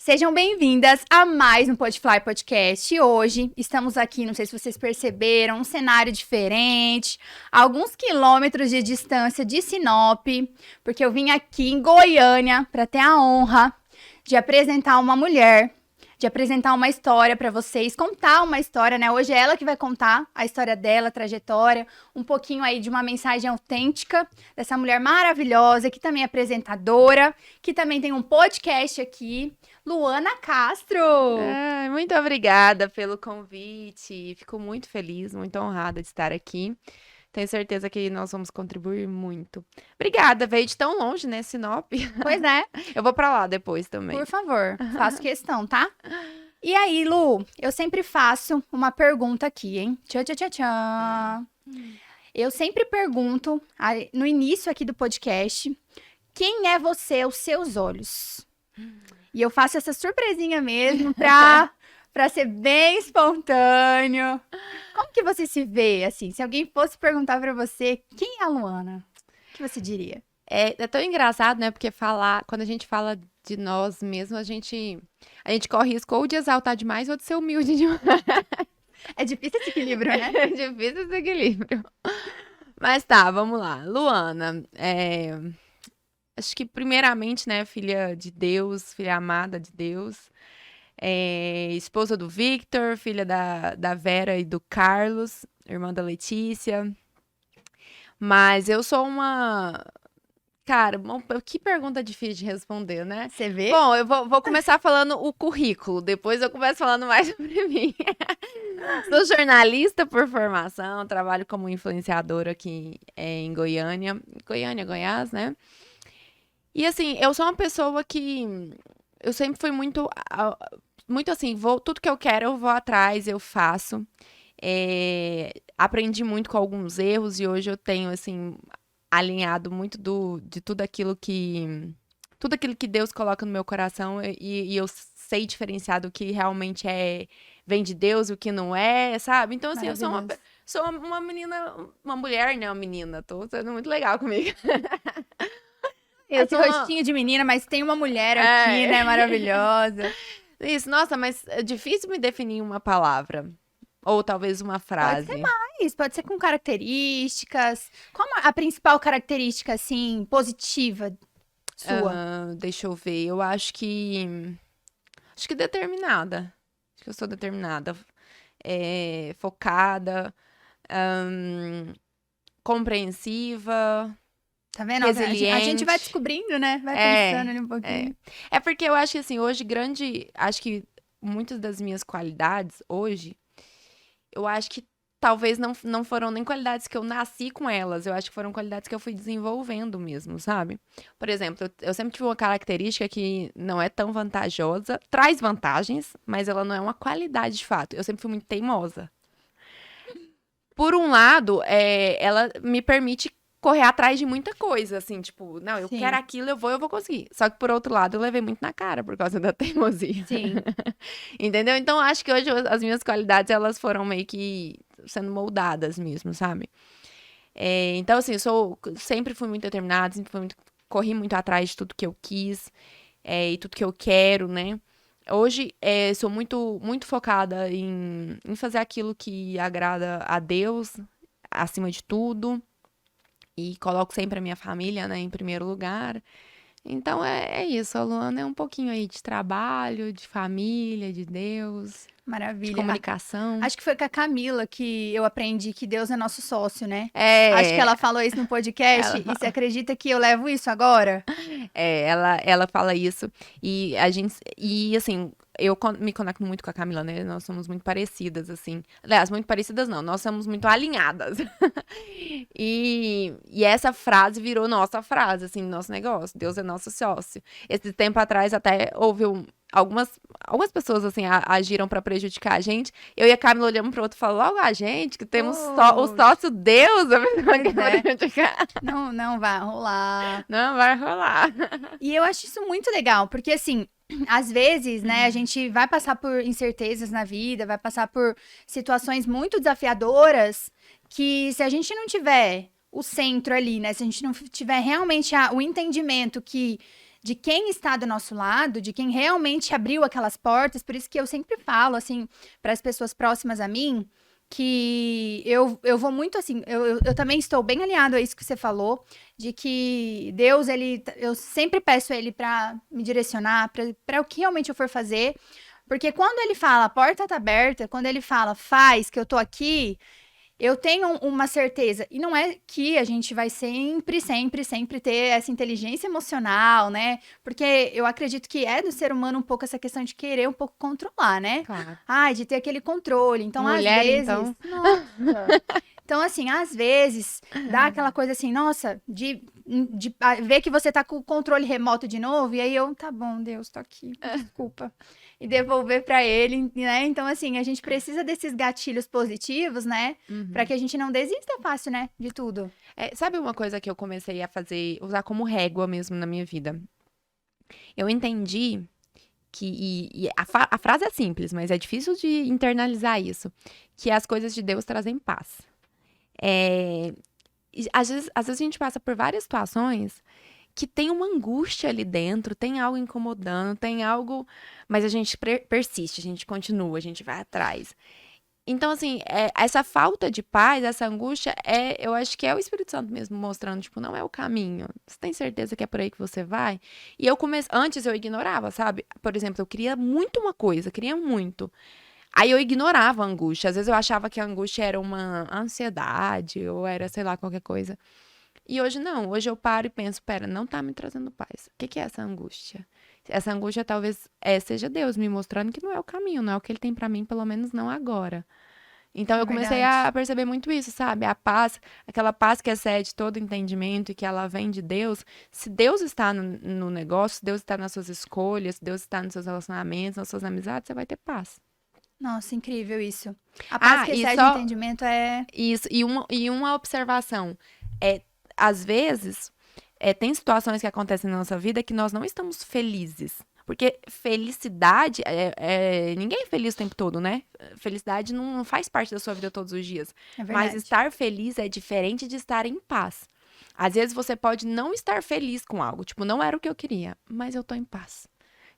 Sejam bem-vindas a mais um Podfly Podcast. E hoje estamos aqui, não sei se vocês perceberam, um cenário diferente, alguns quilômetros de distância de Sinop, porque eu vim aqui em Goiânia para ter a honra de apresentar uma mulher, de apresentar uma história para vocês, contar uma história, né? Hoje é ela que vai contar a história dela, a trajetória, um pouquinho aí de uma mensagem autêntica dessa mulher maravilhosa, que também é apresentadora, que também tem um podcast aqui, Luana Castro. Muito obrigada pelo convite. Fico muito feliz, muito honrada de estar aqui. Tenho certeza que nós vamos contribuir muito. Obrigada, veio de tão longe, né, Sinop? Pois é. Eu vou pra lá depois também. Por favor, faço questão, tá? E aí, Lu, eu sempre faço uma pergunta aqui, hein? Tchau, tchau, tchau, tchau. Eu sempre pergunto, no início aqui do podcast, quem é você aos seus olhos? E eu faço essa surpresinha mesmo pra ser bem espontâneo. Como que você se vê, assim? Se alguém fosse perguntar pra você, quem é a Luana? O que você diria? É tão engraçado, né? Porque quando a gente fala de nós mesmos, a gente corre risco ou de exaltar demais ou de ser humilde demais. É difícil esse equilíbrio, né? É difícil esse equilíbrio. Mas tá, vamos lá. Luana, acho que primeiramente, né, filha de Deus, filha amada de Deus, esposa do Victor, filha da Vera e do Carlos, irmã da Letícia. Mas eu sou uma... Cara, que pergunta difícil de responder, né? Você vê? Bom, eu vou começar falando o currículo, depois eu começo falando mais sobre mim. Sou jornalista por formação, trabalho como influenciadora aqui em Goiânia, Goiás, né? E assim, eu sou uma pessoa que eu sempre fui muito assim, tudo que eu quero eu vou atrás, eu faço. Aprendi muito com alguns erros e hoje eu tenho, assim, alinhado muito de tudo aquilo que Deus coloca no meu coração e eu sei diferenciar do que realmente vem de Deus e o que não é, sabe? Então, assim, eu sou uma menina, uma mulher, né? Uma menina, tô sendo muito legal comigo. Esse rostinho de menina, mas tem uma mulher aqui, né? Maravilhosa. Isso, nossa, mas é difícil me definir uma palavra. Ou talvez uma frase. Pode ser mais, pode ser com características. Qual a principal característica, assim, positiva sua? Deixa eu ver. Eu acho que determinada. Acho que eu sou determinada. Focada. Compreensiva. Tá vendo? Resiliente. A gente vai descobrindo, né? Vai pensando ali um pouquinho. É porque eu acho que, assim, hoje, acho que muitas das minhas qualidades, hoje, eu acho que talvez não foram nem qualidades que eu nasci com elas. Eu acho que foram qualidades que eu fui desenvolvendo mesmo, sabe? Por exemplo, eu sempre tive uma característica que não é tão vantajosa. Traz vantagens, mas ela não é uma qualidade de fato. Eu sempre fui muito teimosa. Por um lado, ela me permite correr atrás de muita coisa, assim, tipo, não, eu quero aquilo, eu vou conseguir. Só que, por outro lado, eu levei muito na cara por causa da teimosia. Sim. Entendeu? Então, acho que hoje as minhas qualidades, elas foram meio que sendo moldadas mesmo, sabe? Então, assim, sempre fui muito determinada, corri muito atrás de tudo que eu quis e tudo que eu quero, né? Hoje, sou muito, muito focada em fazer aquilo que agrada a Deus, acima de tudo. E coloco sempre a minha família, né, em primeiro lugar. Então, é isso. A Luana é um pouquinho aí de trabalho, de família, de Deus. Maravilha. De comunicação. Acho que foi com a Camila que eu aprendi que Deus é nosso sócio, né? É. Acho que ela falou isso no podcast. E você acredita que eu levo isso agora? Ela fala isso. E assim, eu me conecto muito com a Camila, né? Nós somos muito parecidas, assim. Aliás, muito parecidas não, nós somos muito alinhadas. E essa frase virou nossa frase, assim, nosso negócio. Deus é nosso sócio. Esse tempo atrás até houve algumas pessoas, assim, agiram pra prejudicar a gente. Eu e a Camila olhamos pro outro e falamos, logo a gente, que temos o sócio Deus, a pessoa que prejudicar. Não vai rolar. Não vai rolar. E eu acho isso muito legal, porque assim, às vezes, né, a gente vai passar por incertezas na vida, vai passar por situações muito desafiadoras, que se a gente não tiver o centro ali, né, se a gente não tiver realmente o entendimento que de quem está do nosso lado, de quem realmente abriu aquelas portas. Por isso que eu sempre falo, assim, para as pessoas próximas a mim, que eu vou muito assim, eu também estou bem alinhado a isso que você falou, de que Deus, eu sempre peço a Ele para me direcionar, para o que realmente eu for fazer, porque quando Ele fala, a porta tá aberta, quando Ele fala, faz, que eu tô aqui, eu tenho uma certeza, e não é que a gente vai sempre ter essa inteligência emocional, né? Porque eu acredito que é do ser humano um pouco essa questão de querer um pouco controlar, né? Claro. Ai, de ter aquele controle. Então, às Mulher, vezes. então. Nossa! Então, assim, às vezes, dá aquela coisa assim, nossa, de ver que você tá com o controle remoto de novo, e aí tá bom, Deus, tô aqui, desculpa. E devolver pra ele, né? Então, assim, a gente precisa desses gatilhos positivos, né? Pra que a gente não desista fácil, né? De tudo. Sabe uma coisa que eu comecei a fazer, usar como régua mesmo na minha vida? Eu entendi que, a frase é simples, mas é difícil de internalizar isso, que as coisas de Deus trazem paz. E às vezes a gente passa por várias situações que tem uma angústia ali dentro, tem algo incomodando, tem algo, mas a gente persiste, a gente continua, a gente vai atrás. Então, assim, essa falta de paz, essa angústia, eu acho que é o Espírito Santo mesmo mostrando, tipo, não é o caminho. Você tem certeza que é por aí que você vai? E antes eu ignorava, sabe? Por exemplo, eu queria muito uma coisa, queria muito. Aí eu ignorava a angústia. Às vezes eu achava que a angústia era uma ansiedade, ou era, sei lá, qualquer coisa. E hoje não, hoje eu paro e penso, pera, não tá me trazendo paz. O que é essa angústia? Essa angústia talvez seja Deus me mostrando que não é o caminho, não é o que ele tem pra mim, pelo menos não agora. Então eu comecei Verdade. a perceber muito isso, sabe? A paz, aquela paz que excede todo entendimento e que ela vem de Deus. Se Deus está no negócio, se Deus está nas suas escolhas, se Deus está nos seus relacionamentos, nas suas amizades, você vai ter paz. Nossa, incrível isso. A paz que E excede o entendimento é. isso, e uma observação. Às vezes, tem situações que acontecem na nossa vida que nós não estamos felizes. Porque felicidade, ninguém é feliz o tempo todo, né? Felicidade não faz parte da sua vida todos os dias. É Mas verdade. estar feliz é diferente de estar em paz. Às vezes você pode não estar feliz com algo, tipo, não era o que eu queria, mas eu tô em paz.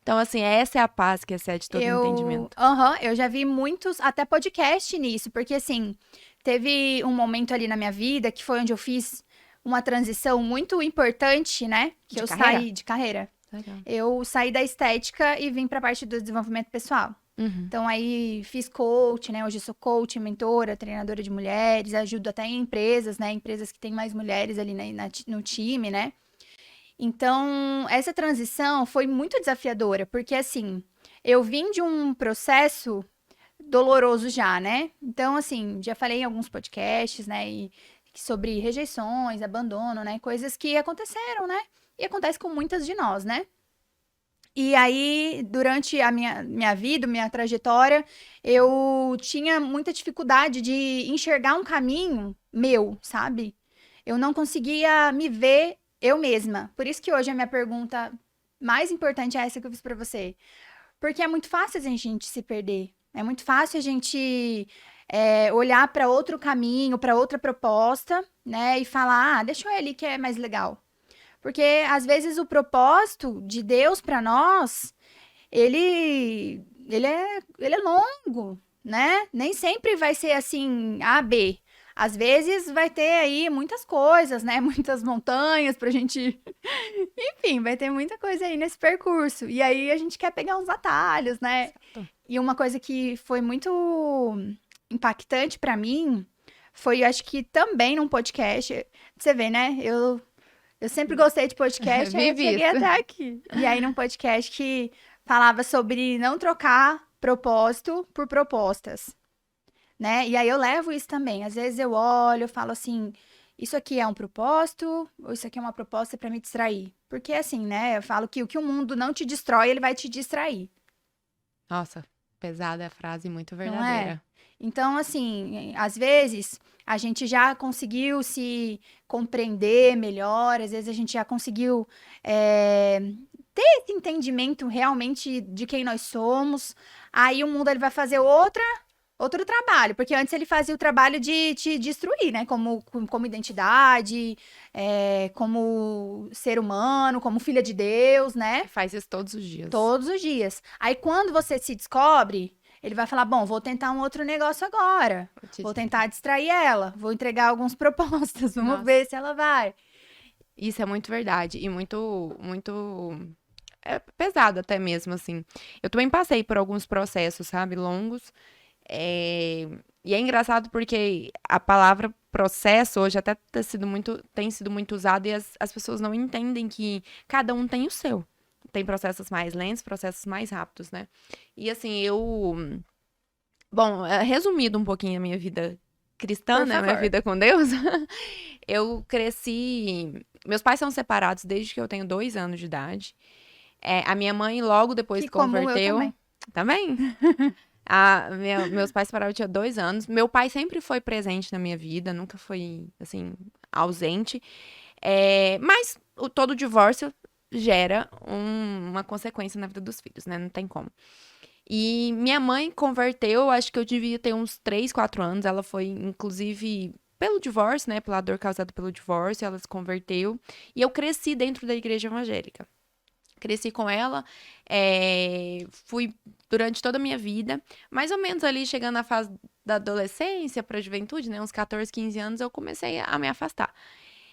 Então, assim, essa é a paz que excede todo entendimento. Eu já vi muitos, até podcast nisso, porque assim, teve um momento ali na minha vida que foi onde eu fiz uma transição muito importante, né? Que De eu carreira? saí de carreira. Legal. Eu saí da estética e vim pra parte do desenvolvimento pessoal. Uhum. Então, aí fiz coach, né? Hoje eu sou coach, mentora, treinadora de mulheres, ajudo até em empresas, né? Empresas que têm mais mulheres ali no time, né? Então, essa transição foi muito desafiadora, porque assim, eu vim de um processo doloroso já, né? Então, assim, já falei em alguns podcasts, né? Sobre rejeições, abandono, né? Coisas que aconteceram, né? E acontece com muitas de nós, né? E aí, durante a minha vida, minha trajetória, eu tinha muita dificuldade de enxergar um caminho meu, sabe? Eu não conseguia me ver eu mesma. Por isso que hoje a minha pergunta mais importante é essa que eu fiz pra você. Porque é muito fácil a gente se perder. É muito fácil a gente olhar pra outro caminho, pra outra proposta, né? E falar, deixa eu ir ali que é mais legal. Porque às vezes o propósito de Deus pra nós, ele é longo, né? Nem sempre vai ser assim, A, B. Às vezes vai ter aí muitas coisas, né? Muitas montanhas pra gente. Enfim, vai ter muita coisa aí nesse percurso. E aí a gente quer pegar uns atalhos, né? Certo. E uma coisa que foi muito impactante pra mim foi, acho que também num podcast. Você vê, né? Eu sempre gostei de podcast, aí eu Vivi cheguei isso. até aqui. E aí, num podcast que falava sobre não trocar propósito por propostas, né? E aí eu levo isso também. Às vezes eu olho, eu falo assim, isso aqui é um propósito ou isso aqui é uma proposta pra me distrair? Porque assim, né? Eu falo que o que o mundo não te destrói, ele vai te distrair, Nossa, pesada a frase, muito não é? verdadeira. Então, assim, às vezes a gente já conseguiu se compreender melhor, às vezes a gente já conseguiu ter esse entendimento realmente de quem nós somos. Aí o mundo ele vai fazer outro trabalho, porque antes ele fazia o trabalho de te destruir, né? Como identidade, como ser humano, como filha de Deus, né? Faz isso todos os dias. Todos os dias. Aí quando você se descobre, ele vai falar: bom, vou tentar um outro negócio agora. Vou tentar distrair ela. Vou entregar algumas propostas. Vamos Nossa. ver se ela vai. Isso é muito verdade e muito, muito pesado até mesmo, assim. Eu também passei por alguns processos, sabe, longos. E é engraçado porque a palavra processo hoje até tem sido muito usada e as pessoas não entendem que cada um tem o seu. Tem processos mais lentos, processos mais rápidos, né? E assim, Bom, resumido um pouquinho a minha vida cristã, Por né? Minha favor. vida com Deus. Eu cresci. Meus pais são separados desde que eu tenho 2 anos de idade. A minha mãe, logo depois Que comum, eu converteu. também. Também? Meus pais separaram, eu tinha 2 anos. Meu pai sempre foi presente na minha vida, nunca foi, assim, ausente. Mas todo divórcio gera uma consequência na vida dos filhos, né? Não tem como. E minha mãe converteu, acho que eu devia ter uns 3, 4 anos. Ela foi, inclusive, pelo divórcio, né? Pela dor causada pelo divórcio, ela se converteu. E eu cresci dentro da igreja evangélica. Cresci com ela, fui durante toda a minha vida, mais ou menos ali chegando na fase da adolescência para a juventude, né, uns 14, 15 anos, eu comecei a me afastar.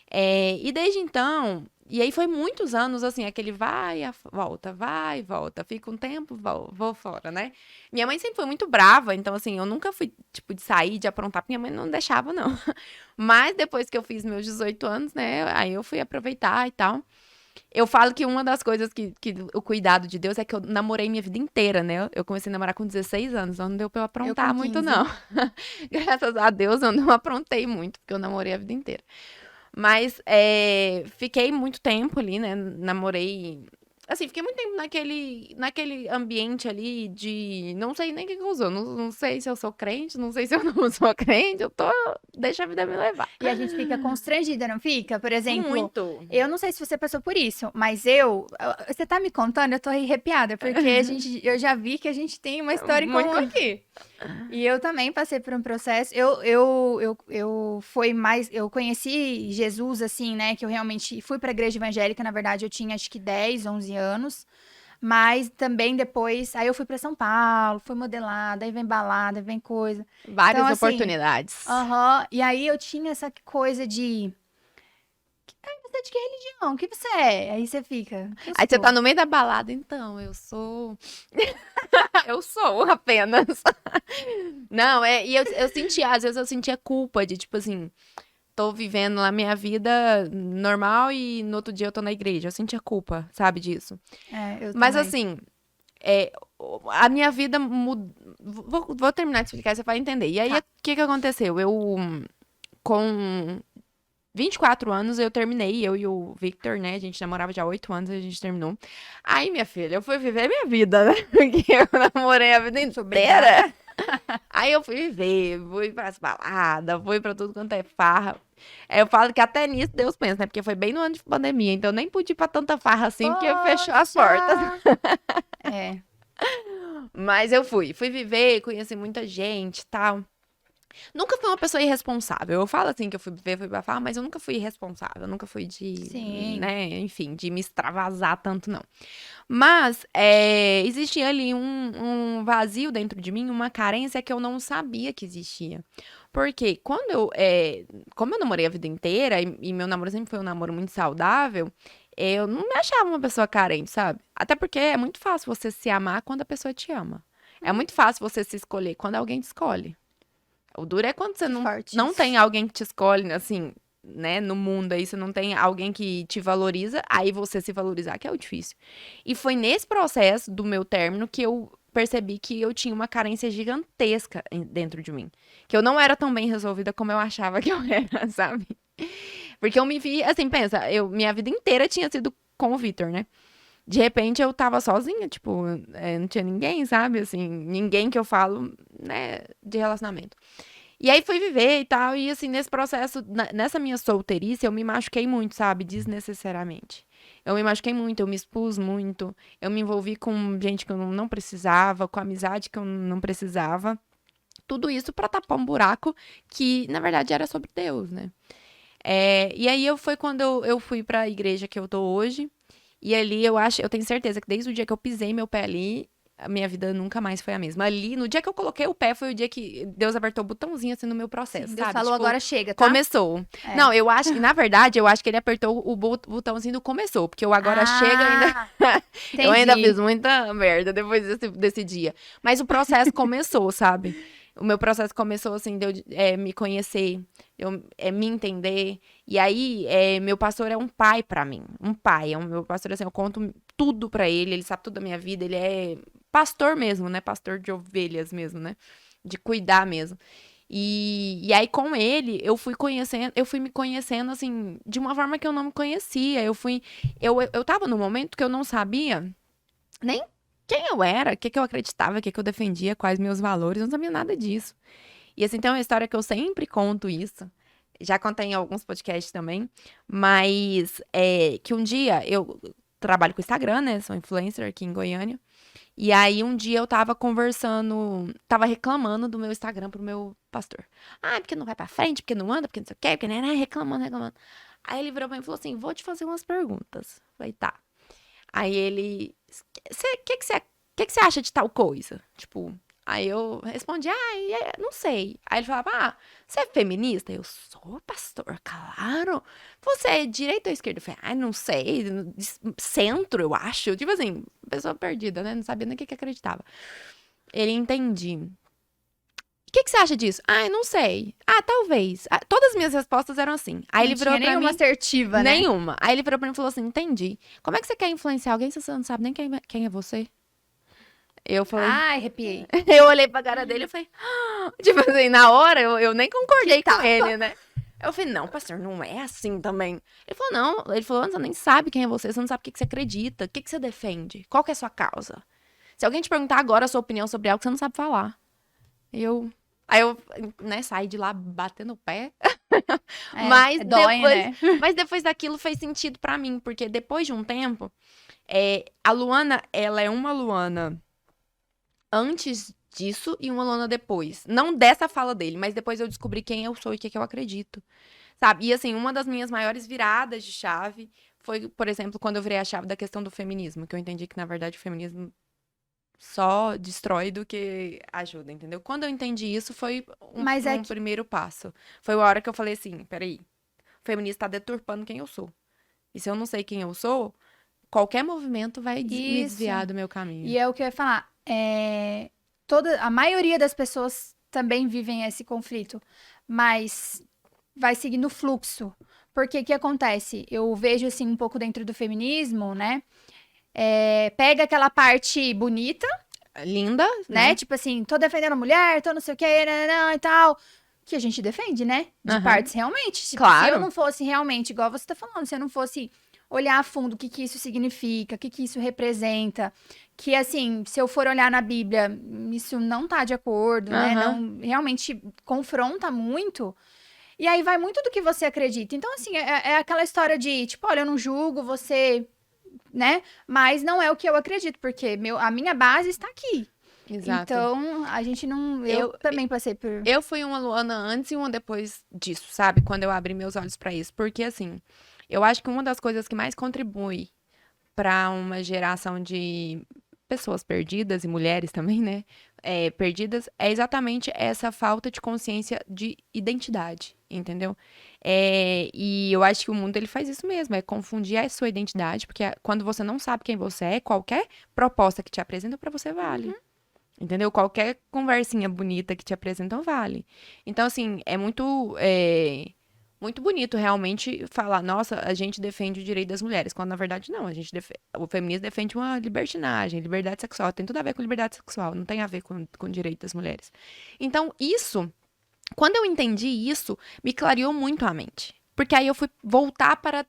E desde então, e aí foi muitos anos assim, aquele vai e volta, fica um tempo, vou fora, né? Minha mãe sempre foi muito brava, então assim, eu nunca fui, tipo, de sair, de aprontar, porque minha mãe não deixava, não. Mas depois que eu fiz meus 18 anos, né, aí eu fui aproveitar e tal. Eu falo que uma das coisas que o cuidado de Deus é que eu namorei minha vida inteira, né? Eu comecei a namorar com 16 anos, então não deu pra eu aprontar com muito, 15. não. Graças a Deus eu não aprontei muito, porque eu namorei a vida inteira. Mas fiquei muito tempo ali, né? Namorei. Assim, fiquei muito tempo naquele ambiente ali de. Não sei nem o que eu uso. Não sei se eu sou crente, não sei se eu não sou crente. Deixa a vida me levar. E a gente fica constrangida, não fica? Por exemplo, Muito. eu não sei se você passou por isso, mas você tá me contando, eu tô arrepiada, porque eu já vi que a gente tem uma história em comum aqui. E eu também passei por um processo. Eu conheci Jesus assim, né, que eu realmente fui pra igreja evangélica, na verdade, eu tinha acho que 10, 11 anos. Mas também depois, aí eu fui pra São Paulo, fui modelada, aí vem balada, aí vem coisa. Várias Então, assim, oportunidades. e aí eu tinha essa coisa de. Você é de que religião? O que você é? Aí você fica. "Que eu Aí você sou?" tá no meio da balada, então, eu sou. Eu sou apenas. Não, e eu sentia, às vezes eu sentia culpa de, tipo assim, tô vivendo a minha vida normal e no outro dia eu tô na igreja. Eu sentia culpa, sabe disso? Eu Mas também. assim, a minha vida mudou. Vou terminar de explicar, você vai entender. E aí, Tá. o que aconteceu? Com 24 anos, eu terminei, eu e o Victor, né? A gente namorava já há 8 anos, a gente terminou. Aí, minha filha, eu fui viver minha vida, né? Porque eu namorei a vida inteira. Aí eu fui viver, fui pras baladas, fui pra tudo quanto é farra. Eu falo que até nisso Deus pensa, né? Porque foi bem no ano de pandemia, então eu nem pude ir pra tanta farra assim, porque fechou as portas. É. Mas eu fui viver, conheci muita gente e tal. Nunca fui uma pessoa irresponsável. Eu falo assim que eu fui viver, fui pra farra, mas eu nunca fui irresponsável. Nunca fui Sim. né, enfim, de me extravasar tanto, não. Mas existia ali um vazio dentro de mim, uma carência que eu não sabia que existia. Porque como eu namorei a vida inteira, e meu namoro sempre foi um namoro muito saudável, eu não me achava uma pessoa carente, sabe? Até porque é muito fácil você se amar quando a pessoa te ama. É muito fácil você se escolher quando alguém te escolhe. O duro é quando você não tem alguém que te escolhe, assim, né, no mundo aí, você não tem alguém que te valoriza, aí você se valorizar, que é o difícil. E foi nesse processo do meu término que eu percebi que eu tinha uma carência gigantesca dentro de mim. Que eu não era tão bem resolvida como eu achava que eu era, sabe? Porque eu me vi, assim, pensa, minha vida inteira tinha sido com o Vitor, né? De repente eu tava sozinha, tipo, não tinha ninguém, sabe? Assim, ninguém que eu falo, né, de relacionamento. E aí fui viver e tal, e assim, nesse processo, nessa minha solteirice, eu me machuquei muito, sabe? Desnecessariamente. Eu me machuquei muito, eu me expus muito, eu me envolvi com gente que eu não precisava, com amizade que eu não precisava. tudo isso pra tapar um buraco que, na verdade, era sobre Deus, né? E aí foi quando eu fui pra igreja que eu tô hoje. E ali eu tenho certeza que desde o dia que eu pisei meu pé ali, a minha vida nunca mais foi a mesma. Ali, no dia que eu coloquei o pé, foi o dia que Deus apertou o botãozinho assim no meu processo, Sim, Deus sabe? falou, Tipo, agora chega, tá? começou. É. Não, eu acho que, na verdade, eu acho que ele apertou o botãozinho do começou, porque o agora chega ainda. Eu ainda Entendi. fiz muita merda depois desse dia. Mas o processo começou, sabe? O meu processo começou assim, de eu me conhecer, me entender. E aí, meu pastor é um pai pra mim. Um pai. Meu pastor, assim, eu conto tudo pra ele sabe tudo da minha vida. Ele é pastor mesmo, né? Pastor de ovelhas mesmo, né? De cuidar mesmo. E aí, com ele, eu fui me conhecendo, assim, de uma forma que eu não me conhecia. Eu tava num momento que eu não sabia nem quem eu era, o que eu acreditava, o que eu defendia, quais meus valores, eu não sabia nada disso. E assim, tem uma história que eu sempre conto isso. Já contei em alguns podcasts também, mas que um dia eu trabalho com Instagram, né? Sou influencer aqui em Goiânia. E aí um dia eu tava conversando, tava reclamando do meu Instagram pro meu pastor. Ah, porque não vai pra frente, porque não anda, porque não sei o quê, porque né, reclamando. Aí ele virou pra mim e falou assim: vou te fazer umas perguntas. Falei, tá. Aí ele. O que você acha de tal coisa? Tipo, aí eu respondi, não sei. Aí ele falava, você é feminista? Eu sou, pastor, claro. Você é direita ou esquerda? Eu falei, não sei, centro, eu acho. Tipo assim, pessoa perdida, né? Não sabia nem o que acreditava. Ele entendi. O que você acha disso? Eu não sei. Talvez. Todas as minhas respostas eram assim. Aí ele Não virou tinha pra nenhuma mim. assertiva, né? Nenhuma. Aí ele virou pra mim e falou assim: entendi. Como é que você quer influenciar alguém se você não sabe nem quem é você? Eu falei. Ai, arrepiei. Eu olhei pra cara dele e falei. Tipo assim, na hora eu nem concordei Que com tapa. ele, né? Eu falei, não, pastor, não é assim também. Ele falou, não. Ele falou, você nem sabe quem é você não sabe o que você acredita, o que você defende, qual que é a sua causa. Se alguém te perguntar agora a sua opinião sobre algo, você não sabe falar. Aí eu, né, saí de lá batendo o pé. Mas Dói, depois, né? mas depois daquilo fez sentido pra mim, porque depois de um tempo, a Luana, ela é uma Luana antes disso e uma Luana depois. Não dessa fala dele, mas depois eu descobri quem eu sou e o que eu acredito. Sabe? E assim, uma das minhas maiores viradas de chave foi, por exemplo, quando eu virei a chave da questão do feminismo, que eu entendi que, na verdade, o feminismo só destrói do que ajuda, entendeu? Quando eu entendi isso, foi Mas um primeiro passo. Foi a hora que eu falei assim, peraí, o feminismo tá deturpando quem eu sou. E se eu não sei quem eu sou, qualquer movimento vai me isso. desviar do meu caminho. E é o que eu ia falar. A maioria das pessoas também vivem esse conflito, mas vai seguindo o fluxo. Porque o que acontece? Eu vejo assim um pouco dentro do feminismo, né? Pega aquela parte bonita, Linda, né? Tipo assim, tô defendendo a mulher, tô não sei o que, e tal. Que a gente defende, né? De Aham. partes realmente. Tipo, se Claro. eu não fosse realmente, igual você tá falando, se eu não fosse olhar a fundo o que que isso significa, o que que isso representa, que assim, se eu for olhar na Bíblia, isso não tá de acordo, né? Aham. Não realmente confronta muito. E aí vai muito do que você acredita. Então, assim, é aquela história de, tipo, olha, eu não julgo você, né? Mas não é o que eu acredito, porque a minha base está aqui. Exato. Então, a gente não. Eu também passei por. Eu fui uma Luana antes e uma depois disso, sabe? Quando eu abri meus olhos pra isso. Porque, assim, eu acho que uma das coisas que mais contribui pra uma geração de pessoas perdidas e mulheres também, né? Perdidas, é exatamente essa falta de consciência de identidade, entendeu? E eu acho que o mundo ele faz isso mesmo, é confundir a sua identidade, porque quando você não sabe quem você é, qualquer proposta que te apresenta pra você vale. Entendeu? Qualquer conversinha bonita que te apresentam vale. Então, assim, é muito bonito realmente falar, nossa, a gente defende o direito das mulheres, quando na verdade não, o feminismo defende uma libertinagem, liberdade sexual, tem tudo a ver com liberdade sexual, não tem a ver com o direito das mulheres. Então, quando eu entendi isso, me clareou muito a mente. Porque aí eu fui voltar para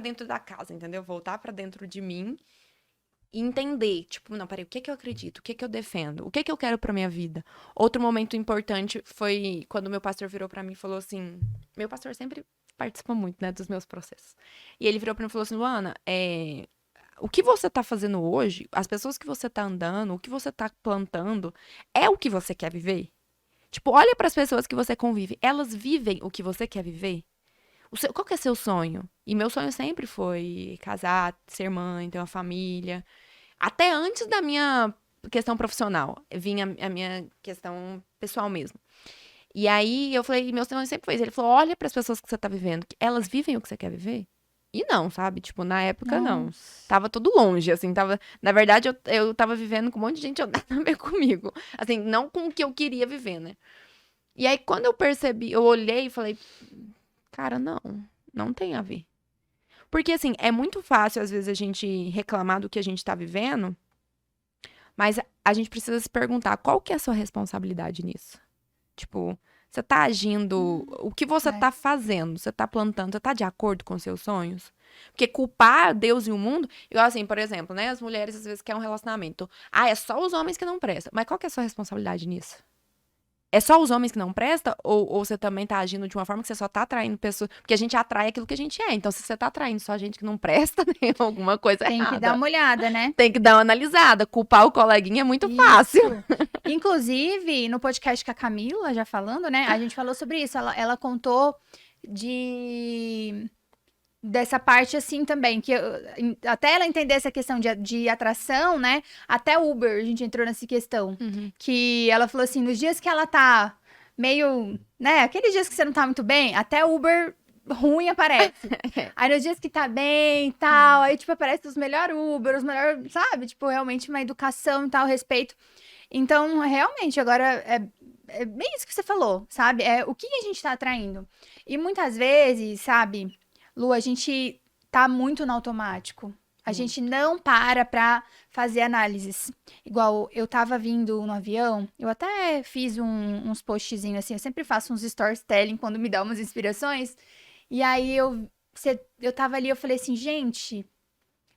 dentro da casa, entendeu? Voltar para dentro de mim e entender, tipo, não, peraí, o que eu acredito? O que eu defendo? O que eu quero pra minha vida? Outro momento importante foi quando meu pastor virou pra mim e falou assim, meu pastor sempre participa muito, né, dos meus processos. E ele virou pra mim e falou assim, Luana, o que você tá fazendo hoje, as pessoas que você tá andando, o que você tá plantando, é o que você quer viver? Tipo, olha para as pessoas que você convive. Elas vivem o que você quer viver? Qual que é seu sonho? E meu sonho sempre foi casar, ser mãe, ter uma família. Até antes da minha questão profissional, vinha a minha questão pessoal mesmo. E aí eu falei, meu sonho sempre foi isso. Ele falou, olha para as pessoas que você tá vivendo, elas vivem o que você quer viver? E não, sabe? Tipo, na época, não. Nossa. Tava tudo longe, assim, tava... Na verdade, eu tava vivendo com um monte de gente que nada a ver comigo. Assim, não com o que eu queria viver, né? E aí, quando eu percebi, eu olhei e falei, cara, não tem a ver. Porque, assim, é muito fácil, às vezes, a gente reclamar do que a gente tá vivendo, mas a gente precisa se perguntar, qual que é a sua responsabilidade nisso? Tipo, você tá agindo, o que você tá fazendo, você tá plantando, você tá de acordo com seus sonhos? Porque culpar Deus e o mundo, igual assim, por exemplo, né, as mulheres às vezes querem um relacionamento. Ah, é só os homens que não prestam. Mas qual que é a sua responsabilidade nisso? É só os homens que não prestam? Ou você também tá agindo de uma forma que você só tá atraindo pessoas... Porque a gente atrai aquilo que a gente é. Então, se você tá atraindo só gente que não presta, tem alguma coisa Tem errada. que dar uma olhada, né? Tem que dar uma analisada. Culpar o coleguinha é muito fácil. Inclusive, no podcast com a Camila, já falando, né? A gente falou sobre isso. Ela contou dessa parte assim também, que até ela entender essa questão de atração, né? Até Uber, a gente entrou nessa questão. Que ela falou assim, nos dias que ela tá meio, né? Aqueles dias que você não tá muito bem, até Uber ruim aparece. Aí nos dias que tá bem e tal, aí tipo aparece os melhores Uber, os melhores, sabe? Tipo, realmente uma educação e tal, respeito. Então, realmente, agora é bem isso que você falou, sabe? É o que a gente tá atraindo. E muitas vezes, sabe, Lu, a gente tá muito no automático. A gente não para pra fazer análises. Igual eu tava vindo no avião, eu até fiz uns postzinhos assim, eu sempre faço uns storytelling quando me dá umas inspirações. E aí eu tava ali, eu falei assim, gente,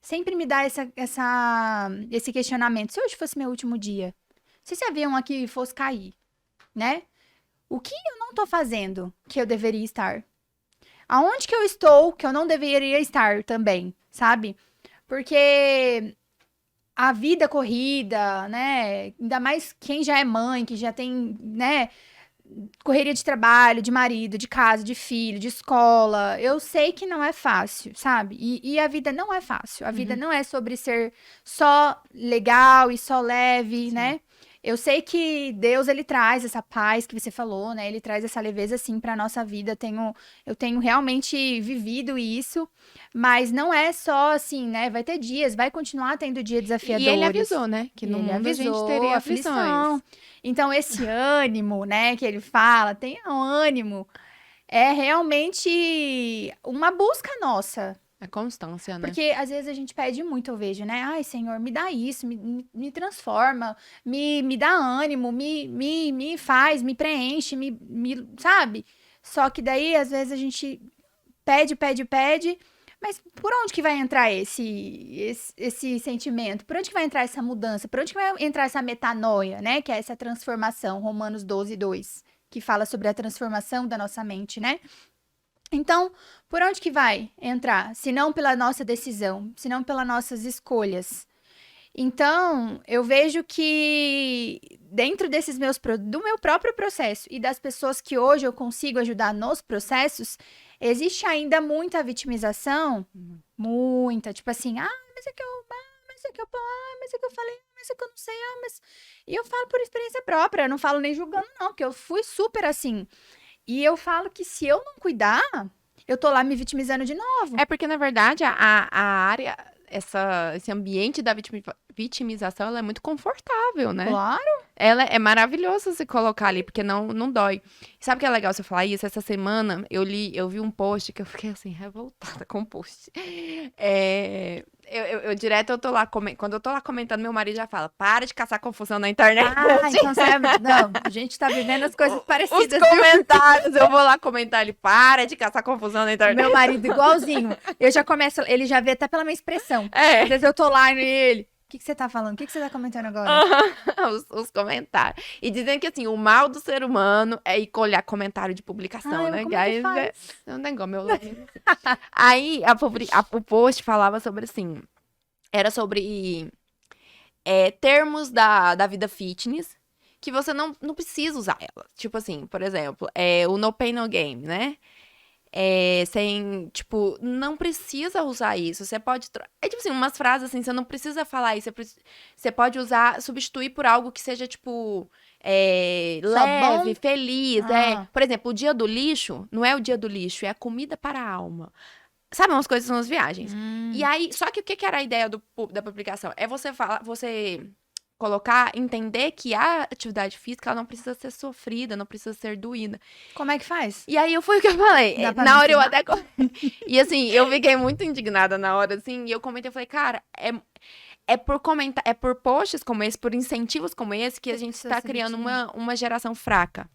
sempre me dá esse questionamento. Se hoje fosse meu último dia, se esse avião aqui fosse cair, né? O que eu não tô fazendo que eu deveria estar? Aonde que eu estou que eu não deveria estar também, sabe? Porque a vida corrida, né? Ainda mais quem já é mãe, que já tem, né? Correria de trabalho, de marido, de casa, de filho, de escola. Eu sei que não é fácil, sabe? E a vida não é fácil. A vida não é sobre ser só legal e só leve, né? Eu sei que Deus, ele traz essa paz que você falou, né? Ele traz essa leveza, assim, pra nossa vida. Eu tenho realmente vivido isso, mas não é só assim, né? Vai ter dias, vai continuar tendo dias desafiadores. E ele avisou, né? Que no mundo a gente teria aflições. Então, esse ânimo, né, que ele fala, tenha ânimo, é realmente uma busca nossa. É constância, né? Porque às vezes a gente pede muito, eu vejo, né? Ai, Senhor, me dá isso, me transforma, me dá ânimo, me faz, me preenche, sabe? Só que daí, às vezes, a gente pede, mas por onde que vai entrar esse sentimento? Por onde que vai entrar essa mudança? Por onde que vai entrar essa metanoia, né? Que é essa transformação, Romanos 12:2, que fala sobre a transformação da nossa mente, né? Então, por onde que vai entrar? Se não pela nossa decisão, se não pelas nossas escolhas. Então, eu vejo que dentro do meu próprio processo e das pessoas que hoje eu consigo ajudar nos processos, existe ainda muita vitimização, muita, tipo assim, mas é que eu falei, mas é que eu não sei, mas... E eu falo por experiência própria, eu não falo nem julgando não, porque eu fui super assim. E eu falo que se eu não cuidar, eu tô lá me vitimizando de novo. É porque, na verdade, a área, esse ambiente da vitimização, ela é muito confortável, né? Claro. Ela é maravilhoso se colocar ali, porque não dói. Sabe o que é legal você falar isso? Essa semana eu vi um post que eu fiquei assim, revoltada com o post. Direto eu tô lá, quando eu tô lá comentando, meu marido já fala, para de caçar confusão na internet. Então você não, a gente tá vivendo as coisas parecidas. Os comentários, eu vou lá comentar, ele para de caçar confusão na internet. Meu marido igualzinho. Eu já começo, ele já vê até pela minha expressão. Às vezes eu tô lá e ele... O que você tá falando? O que você tá comentando agora? Os comentários. E dizendo que, assim, o mal do ser humano é ir colher comentário de publicação, né? Que aí é um negócio, meu. Aí, o post falava sobre, assim, Era sobre termos da vida fitness que você não precisa usar ela. Tipo assim, por exemplo, o no pain, no gain, né? Sem, tipo, não precisa usar isso. Você pode. Tipo assim, umas frases assim, você não precisa falar isso. Você pode usar, substituir por algo que seja, tipo, Só bom? leve, feliz. Ah, Por exemplo, o dia do lixo não é o dia do lixo, é a comida para a alma. Sabe, umas coisas são as viagens. E hum. aí, só que o que que era a ideia da publicação? É você falar, você colocar, entender que a atividade física ela não precisa ser sofrida, não precisa ser doída. Como é que faz? E aí foi o que eu falei. Dá pra me Na hora eu ensinar? até. E assim, eu fiquei muito indignada na hora, assim, e eu comentei, eu falei, cara, é por comentar, é por posts como esse, por incentivos como esse, que a As gente pessoas está se criando vitimizam. uma geração fraca.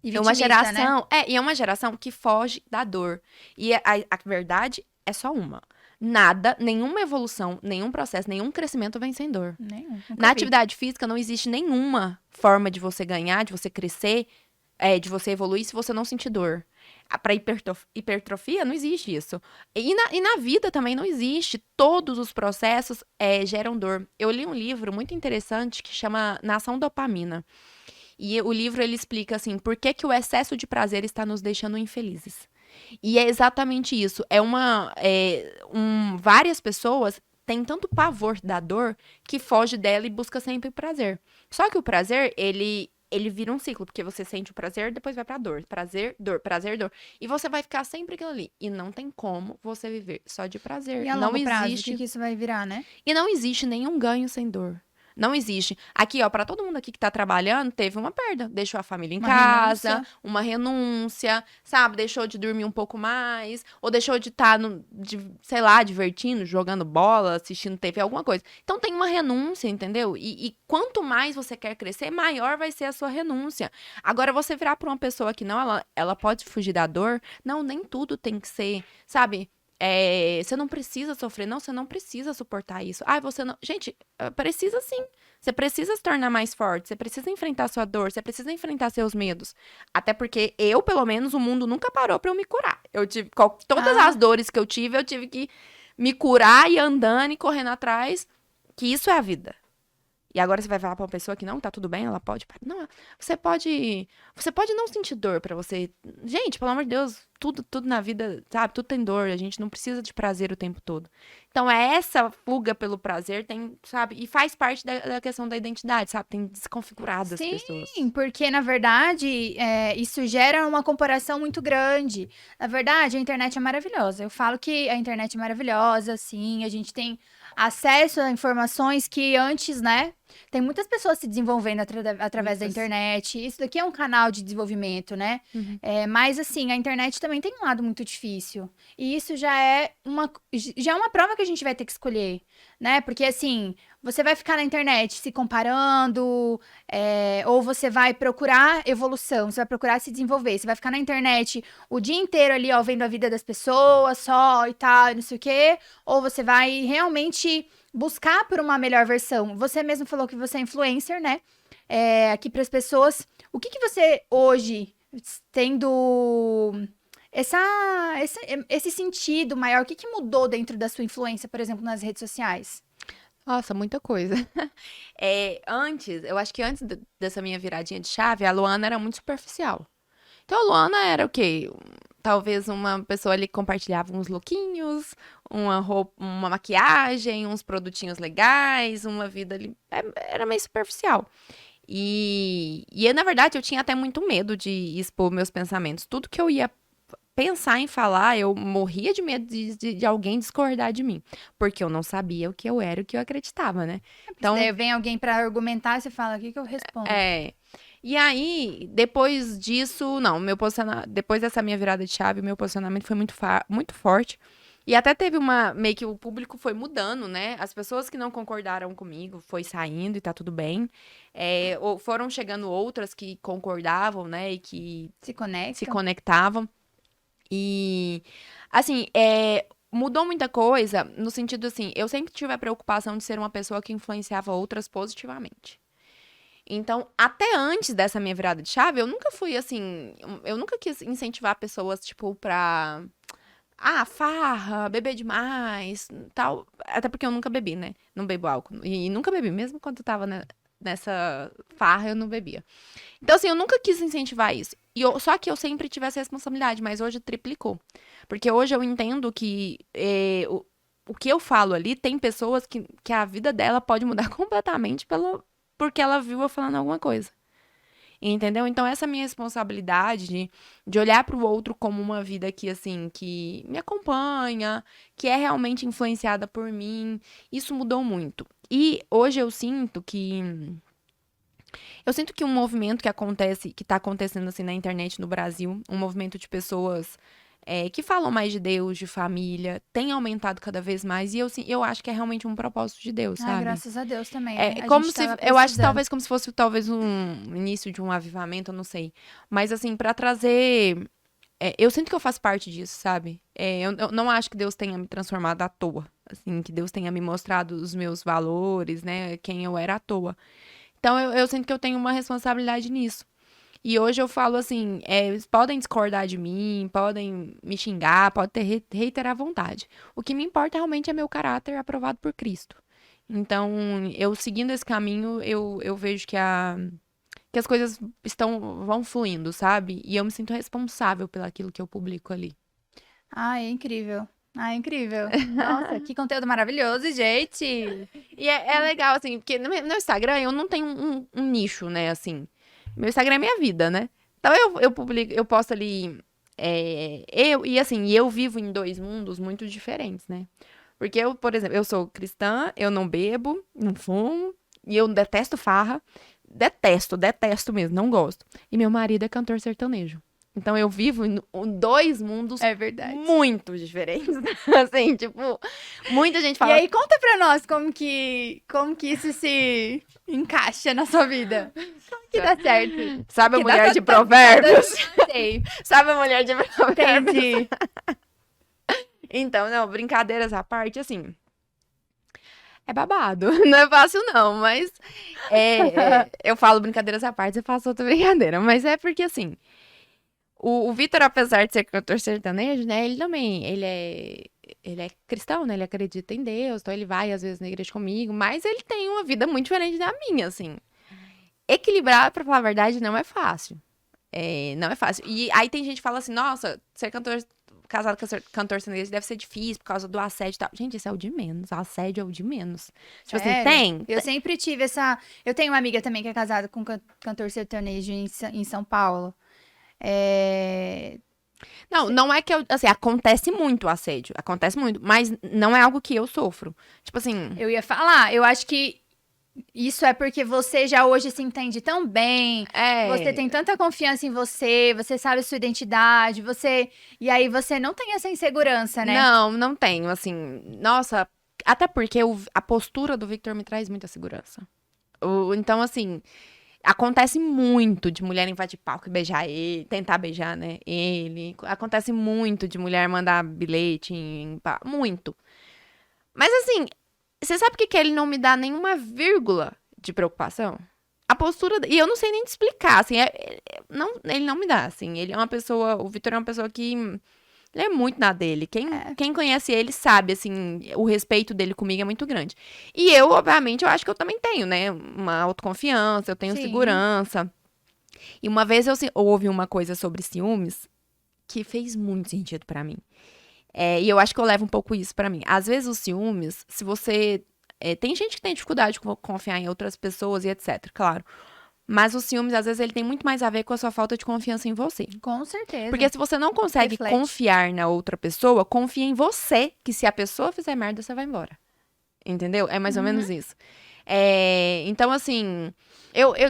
E É uma vitimista, né? geração. E é uma geração que foge da dor. E a verdade é só uma. Nada, nenhuma evolução, nenhum processo, nenhum crescimento vem sem dor. Nenhum, nunca Na vi. atividade física não existe nenhuma forma de você ganhar, de você crescer, de você evoluir se você não sentir dor. Para hipertrofia, não existe isso. E na vida também não existe. Todos os processos geram dor. Eu li um livro muito interessante que chama Nação Dopamina. E o livro ele explica assim, por que que o excesso de prazer está nos deixando infelizes. E é exatamente isso. Várias pessoas têm tanto pavor da dor que foge dela e busca sempre prazer. Só que o prazer, ele vira um ciclo, porque você sente o prazer, depois vai pra dor. Prazer, dor, prazer, dor. E você vai ficar sempre aquilo ali. E não tem como você viver só de prazer. E a Não longo prazo, o que existe que isso vai virar, né? e não existe nenhum ganho sem dor. Não existe. Aqui, ó, para todo mundo aqui que tá trabalhando, teve uma perda. Deixou a família em Uma casa, renúncia. uma renúncia, sabe? Deixou de dormir um pouco mais, ou deixou de estar, sei lá, divertindo, jogando bola, assistindo TV, alguma coisa. Então tem uma renúncia, entendeu? E quanto mais você quer crescer, maior vai ser a sua renúncia. Agora, você virar pra uma pessoa que não, ela pode fugir da dor, não, nem tudo tem que ser, sabe? Você não precisa sofrer, não, você não precisa suportar isso. Ah, você não. Gente, precisa sim. Você precisa se tornar mais forte, você precisa enfrentar sua dor, você precisa enfrentar seus medos. Até porque eu, pelo menos, o mundo nunca parou pra eu me curar. Eu tive. Todas as Ah, dores que eu tive que me curar e andando e correndo atrás, que isso é a vida. E agora você vai falar pra uma pessoa que não tá tudo bem, ela pode. Não, você pode não sentir dor pra você. Gente, pelo amor de Deus, tudo na vida, sabe? Tudo tem dor, a gente não precisa de prazer o tempo todo. Então é essa fuga pelo prazer tem, sabe? E faz parte da questão da identidade, sabe? Tem desconfigurado as pessoas. sim, porque na verdade isso gera uma comparação muito grande. Na verdade, a internet é maravilhosa. Eu falo que a internet é maravilhosa, sim, a gente tem acesso a informações que antes, né? Tem muitas pessoas se desenvolvendo através da Muitas. internet. Isso daqui é um canal de desenvolvimento, né? Uhum. Mas assim, a internet também tem um lado muito difícil. E isso já é uma prova que a gente vai ter que escolher, né? Porque assim, você vai ficar na internet se comparando, ou você vai procurar evolução, você vai procurar se desenvolver. Você vai ficar na internet o dia inteiro ali, ó, vendo a vida das pessoas só e tal, não sei o quê. Ou você vai realmente buscar por uma melhor versão. Você mesmo falou que você é influencer, né? Aqui para as pessoas. O que que você hoje, tendo essa, esse, esse sentido maior, o que que mudou dentro da sua influência, por exemplo, nas redes sociais? Nossa, muita coisa. Eu acho que antes dessa minha viradinha de chave, a Luana era muito superficial. Então, a Luana era o quê? Talvez uma pessoa ali que compartilhava uns lookinhos, uma roupa, uma maquiagem, uns produtinhos legais, uma vida ali. Era meio superficial. Na verdade, eu tinha até muito medo de expor meus pensamentos. Tudo que eu ia pensar em falar, eu morria de medo de alguém discordar de mim. Porque eu não sabia o que eu era, o que eu acreditava, né? Se Então, daí vem alguém para argumentar, você fala, o que que eu respondo? é. E aí, depois disso, não, depois dessa minha virada de chave, o meu posicionamento foi muito forte. E até teve meio que o público foi mudando, né? As pessoas que não concordaram comigo foi saindo e tá tudo bem. Foram chegando outras que concordavam, né? E que Se se conectam? conectavam. E, assim, mudou muita coisa no sentido assim, eu sempre tive a preocupação de ser uma pessoa que influenciava outras positivamente. Então, até antes dessa minha virada de chave, eu nunca fui assim, eu nunca quis incentivar pessoas, tipo, farra, beber demais, tal. Até porque eu nunca bebi, né? Não bebo álcool. E nunca bebi, mesmo quando eu tava nessa farra, eu não bebia. Então, assim, eu nunca quis incentivar isso. Só que eu sempre tive essa responsabilidade, mas hoje triplicou. Porque hoje eu entendo que o que eu falo ali, tem pessoas que a vida dela pode mudar completamente porque ela viu eu falando alguma coisa. Entendeu? Então, essa minha responsabilidade de olhar para o outro como uma vida que, assim, que me acompanha, que é realmente influenciada por mim, isso mudou muito. E hoje eu sinto que. Eu sinto que um movimento que tá acontecendo, assim, na internet no Brasil, um movimento de pessoas que falam mais de Deus, de família, tem aumentado cada vez mais. E eu acho que é realmente um propósito de Deus, Ah, sabe? graças a Deus também, né? É A como gente se, tava eu acho que precisando. talvez como se fosse talvez um início de um avivamento, eu não sei. Mas assim, pra trazer, eu sinto que eu faço parte disso, sabe? Eu não acho que Deus tenha me transformado à toa, assim, que Deus tenha me mostrado os meus valores, né, quem eu era à toa. Então eu sinto que eu tenho uma responsabilidade nisso. E hoje eu falo assim, eles podem discordar de mim, podem me xingar, podem ter hater à vontade. O que me importa realmente é meu caráter aprovado por Cristo. Então, eu seguindo esse caminho, eu vejo que as coisas vão fluindo, sabe? E eu me sinto responsável pelaquilo que eu publico ali. Ai, é incrível. Ai, é incrível. Nossa, que conteúdo maravilhoso, gente. E é legal, assim, porque no meu Instagram eu não tenho um nicho, né, assim. Meu Instagram é minha vida, né? Então eu publico, eu posto ali. E eu vivo em dois mundos muito diferentes, né? Porque eu, por exemplo, eu sou cristã, eu não bebo, não fumo, e eu detesto farra. Detesto mesmo, não gosto. E meu marido é cantor sertanejo. Então eu vivo em dois mundos É verdade. muito diferentes. Assim, tipo, muita gente E fala. aí, conta pra nós como que isso se encaixa na sua vida. Como que dá certo? Sabe a Que mulher de tá provérbios? Sei. Sabe a mulher de provérbios? Entendi. Então, não, brincadeiras à parte, assim. É babado. Não é fácil, não, mas eu falo brincadeiras à parte, eu faço outra brincadeira. Mas é porque, assim, o Vitor, apesar de ser cantor sertanejo, né, ele também, ele é cristão, né, ele acredita em Deus, então ele vai, às vezes, na igreja comigo, mas ele tem uma vida muito diferente da minha, assim. Equilibrar, pra falar a verdade, não é fácil. Não é fácil. E aí tem gente que fala assim, nossa, ser casado com cantor sertanejo deve ser difícil por causa do assédio e tal. Gente, isso é o de menos. Assédio é o de menos. Tipo assim, Sério? tem. Eu sempre tive essa. Eu tenho uma amiga também que é casada com um cantor sertanejo em São Paulo. É... Não é que assim, acontece muito o assédio. Acontece muito. Mas não é algo que eu sofro. Tipo assim. Eu ia falar, eu acho que isso é porque você já hoje se entende tão bem, você tem tanta confiança em você, você sabe a sua identidade, você. E aí você não tem essa insegurança, né? Não tenho. Assim, nossa. Até porque a postura do Victor me traz muita segurança. Então, assim. Acontece muito de mulher invadir palco e beijar ele, tentar beijar, né? Ele. Acontece muito de mulher mandar bilhete muito. Mas assim, você sabe o que ele não me dá nenhuma vírgula de preocupação? A postura. E eu não sei nem te explicar, assim. Ele não me dá, assim. Ele é uma pessoa. O Vitor é uma pessoa que. Ele é muito na dele. Quem conhece ele sabe, assim, o respeito dele comigo é muito grande. E eu, obviamente, eu acho que eu também tenho, né? Uma autoconfiança, eu tenho Sim. segurança. E uma vez eu ouvi uma coisa sobre ciúmes que fez muito sentido pra mim. E eu acho que eu levo um pouco isso pra mim. Às vezes os ciúmes, se você. Tem gente que tem dificuldade de confiar em outras pessoas e etc, claro. Mas o ciúmes, às vezes, ele tem muito mais a ver com a sua falta de confiança em você. Com certeza. Porque se você não consegue Reflete. confiar na outra pessoa, confia em você, que se a pessoa fizer merda, você vai embora. Entendeu? É mais ou menos isso. Então, assim,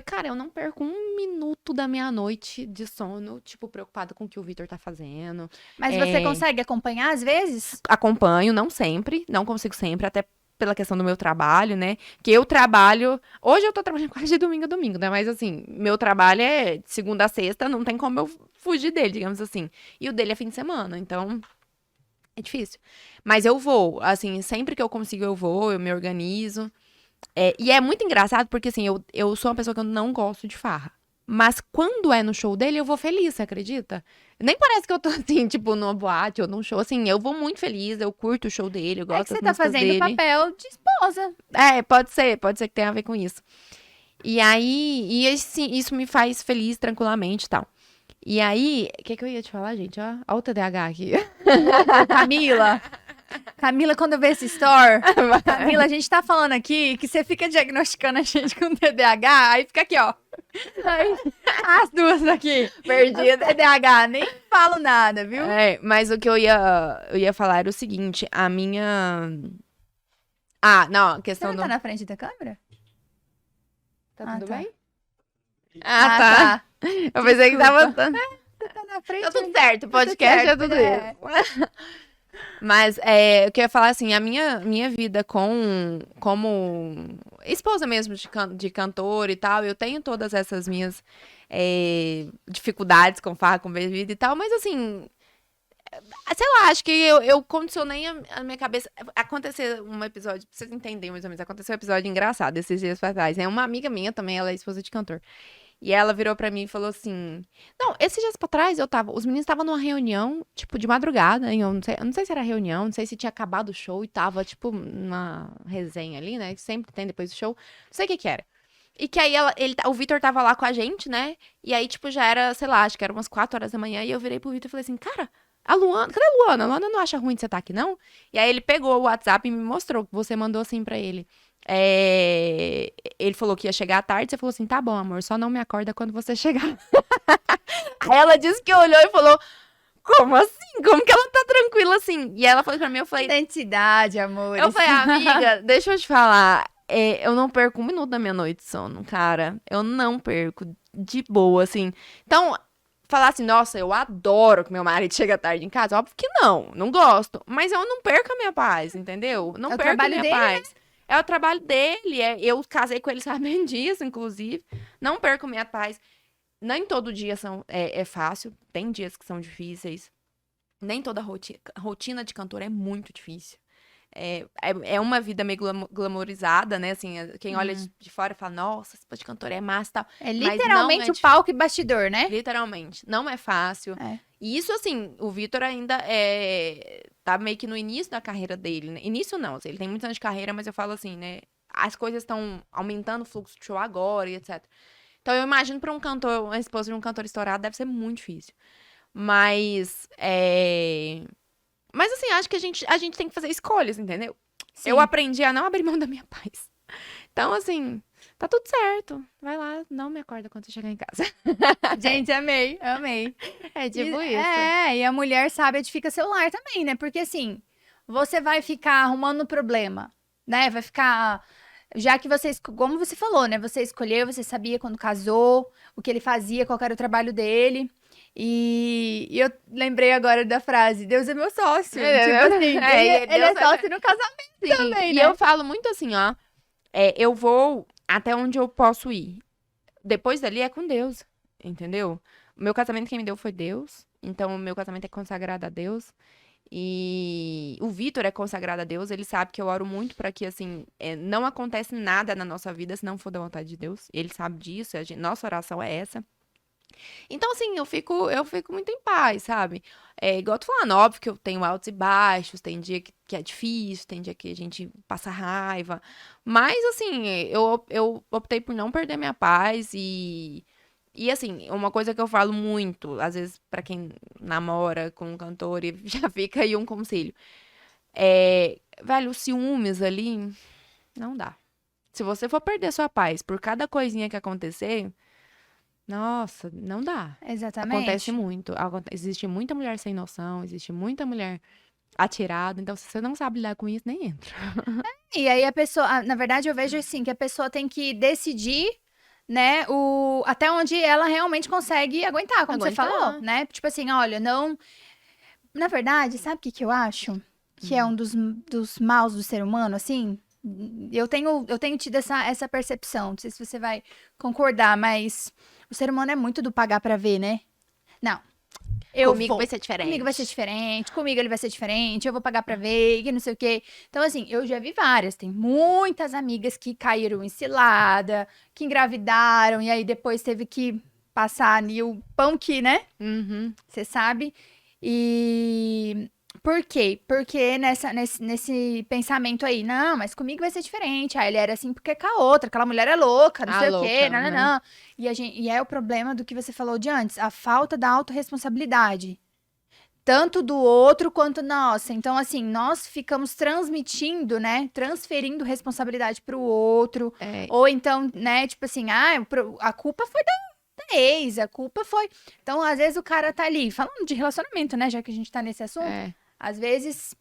cara, eu não perco um minuto da minha noite de sono, tipo, preocupada com o que o Vitor tá fazendo. Mas você consegue acompanhar às vezes? Acompanho, não sempre, não consigo sempre, até pela questão do meu trabalho, né? Que eu trabalho. Hoje eu tô trabalhando quase de domingo a domingo, né? Mas assim, meu trabalho é de segunda a sexta, não tem como eu fugir dele, digamos assim. E o dele é fim de semana, então é difícil. Mas eu vou, assim, sempre que eu consigo eu vou, eu me organizo. E é muito engraçado porque, assim, eu sou uma pessoa que eu não gosto de farra. Mas quando é no show dele, eu vou feliz, você acredita? Nem parece que eu tô assim, tipo, numa boate ou num show, assim, eu vou muito feliz, eu curto o show dele, eu É que gosto você das tá músicas fazendo o dele. papel de esposa. Pode ser que tenha a ver com isso. E aí, isso me faz feliz tranquilamente e tal. E aí, o que eu ia te falar, gente? Ó, ó o TDAH aqui. Ô, Camila. Camila, quando eu ver esse store, Camila, a gente tá falando aqui que você fica diagnosticando a gente com TDAH, aí fica aqui, ó. Aí, as duas aqui. Perdida. TDAH, nem falo nada, viu? Mas o que eu ia falar era o seguinte, a minha... não, a Você questão não do... tá na frente da câmera? Tá Ah, tudo tá. bem? Tá. Eu pensei que tava... Tá na frente. Tá tudo certo, podcast certo, é tudo é. isso. Mas eu queria falar assim, a minha vida como esposa mesmo de cantor e tal, eu tenho todas essas minhas dificuldades com farra, com bebida e tal, mas assim, sei lá, acho que eu condicionei a minha cabeça. Aconteceu um episódio, pra vocês entenderem mais ou menos, aconteceu um episódio engraçado esses dias pra trás, né? Uma amiga minha também, ela é esposa de cantor. E ela virou pra mim e falou assim: Não, esses dias pra trás os meninos estavam numa reunião, tipo, de madrugada, hein? Eu não sei se era reunião, não sei se tinha acabado o show e tava, tipo, uma resenha ali, né? Que sempre tem depois do show. Não sei o que que era. E que aí o Vitor tava lá com a gente, né? E aí, tipo, já era, sei lá, acho que era umas 4 horas da manhã. E eu virei pro Vitor e falei assim: Cara, a Luana, cadê a Luana? A Luana não acha ruim de você estar aqui, não? E aí ele pegou o WhatsApp e me mostrou que você mandou assim pra ele. Ele falou que ia chegar à tarde, você falou assim, tá bom, amor, só não me acorda quando você chegar. Aí ela disse que olhou e falou, como assim? Como que ela tá tranquila assim? E ela falou pra mim, eu falei... Identidade, amor. Eu falei, amiga, deixa eu te falar, eu não perco um minuto da minha noite de sono, cara. Eu não perco, de boa, assim. Então, falar assim, nossa, eu adoro que meu marido chega tarde em casa, óbvio que não gosto. Mas eu não perco a minha paz, entendeu? Não É o perco a trabalho minha dele, paz. É o trabalho dele, eu casei com ele sabendo disso, inclusive. Não perco minha paz. Nem todo dia é fácil, tem dias que são difíceis. Nem toda rotina de cantor é muito difícil. É uma vida meio glamourizada, né? Assim, quem olha de fora fala, nossa, esse de cantor é massa e tal. É Mas literalmente não o palco e bastidor, né? literalmente, não é fácil. É. E isso, assim, o Vitor ainda tá meio que no início da carreira dele, né? Início não, assim, ele tem muitos anos de carreira, mas eu falo assim, né? As coisas estão aumentando o fluxo de show agora e etc. Então eu imagino pra um cantor, uma esposa de um cantor estourado, deve ser muito difícil. Mas, Mas assim, acho que a gente tem que fazer escolhas, entendeu? Sim. Eu aprendi a não abrir mão da minha paz. Então, assim, tá tudo certo. Vai lá, não me acorda quando você chegar em casa. Gente, amei. É tipo isso. E a mulher sabe edifica seu lar também, né? Porque assim, você vai ficar arrumando problema, né? Vai ficar. Já que você, como você falou, né? Você escolheu, você sabia quando casou, o que ele fazia, qual era o trabalho dele. E eu lembrei agora da frase, Deus é meu sócio. Tipo assim, ele é sócio no casamento também, E né? eu falo muito assim, ó. Eu vou até onde eu posso ir. Depois dali é com Deus, entendeu? O meu casamento quem me deu foi Deus. Então, o meu casamento é consagrado a Deus. E o Vitor é consagrado a Deus. Ele sabe que eu oro muito para que, assim, não acontece nada na nossa vida se não for da vontade de Deus. Ele sabe disso. Nossa oração é essa. Então, assim, eu fico muito em paz, sabe? Igual eu tô falando, óbvio que eu tenho altos e baixos, tem dia que é difícil, tem dia que a gente passa raiva. Mas, assim, eu optei por não perder minha paz e, assim, uma coisa que eu falo muito, às vezes, pra quem namora com um cantor, e já fica aí um conselho. Velho, os ciúmes ali, não dá. Se você for perder sua paz por cada coisinha que acontecer, nossa, não dá. Exatamente. Acontece muito. Existe muita mulher sem noção, existe muita mulher atirada. Então, se você não sabe lidar com isso, nem entra. E aí a pessoa, na verdade, eu vejo assim, que a pessoa tem que decidir, né, até onde ela realmente consegue aguentar, como você falou, né? Tipo assim, olha, não. Na verdade, sabe o que eu acho? Que é um dos maus do ser humano, assim? Eu tenho tido essa percepção. Não sei se você vai concordar, mas o ser humano é muito do pagar pra ver, né? Não. Comigo vai ser diferente. Comigo vai ser diferente, comigo ele vai ser diferente, eu vou pagar pra ver, que não sei o quê. Então, assim, eu já vi várias. Tem muitas amigas que caíram em cilada, que engravidaram, e aí depois teve que passar ali o pão que, né? Uhum. Você sabe? E por quê? Porque nesse pensamento aí, não, mas comigo vai ser diferente. Aí ele era assim porque com a outra, aquela mulher é louca, não A sei o quê, louca, não, não, né? não. E é o problema do que você falou de antes, a falta da autorresponsabilidade. Tanto do outro quanto nossa. Então, assim, nós ficamos transmitindo, né? Transferindo responsabilidade pro outro. É, Ou então, né? Tipo assim, a culpa foi da ex, a culpa foi. Então, às vezes o cara tá ali, falando de relacionamento, né? Já que a gente tá nesse assunto, é. às vezes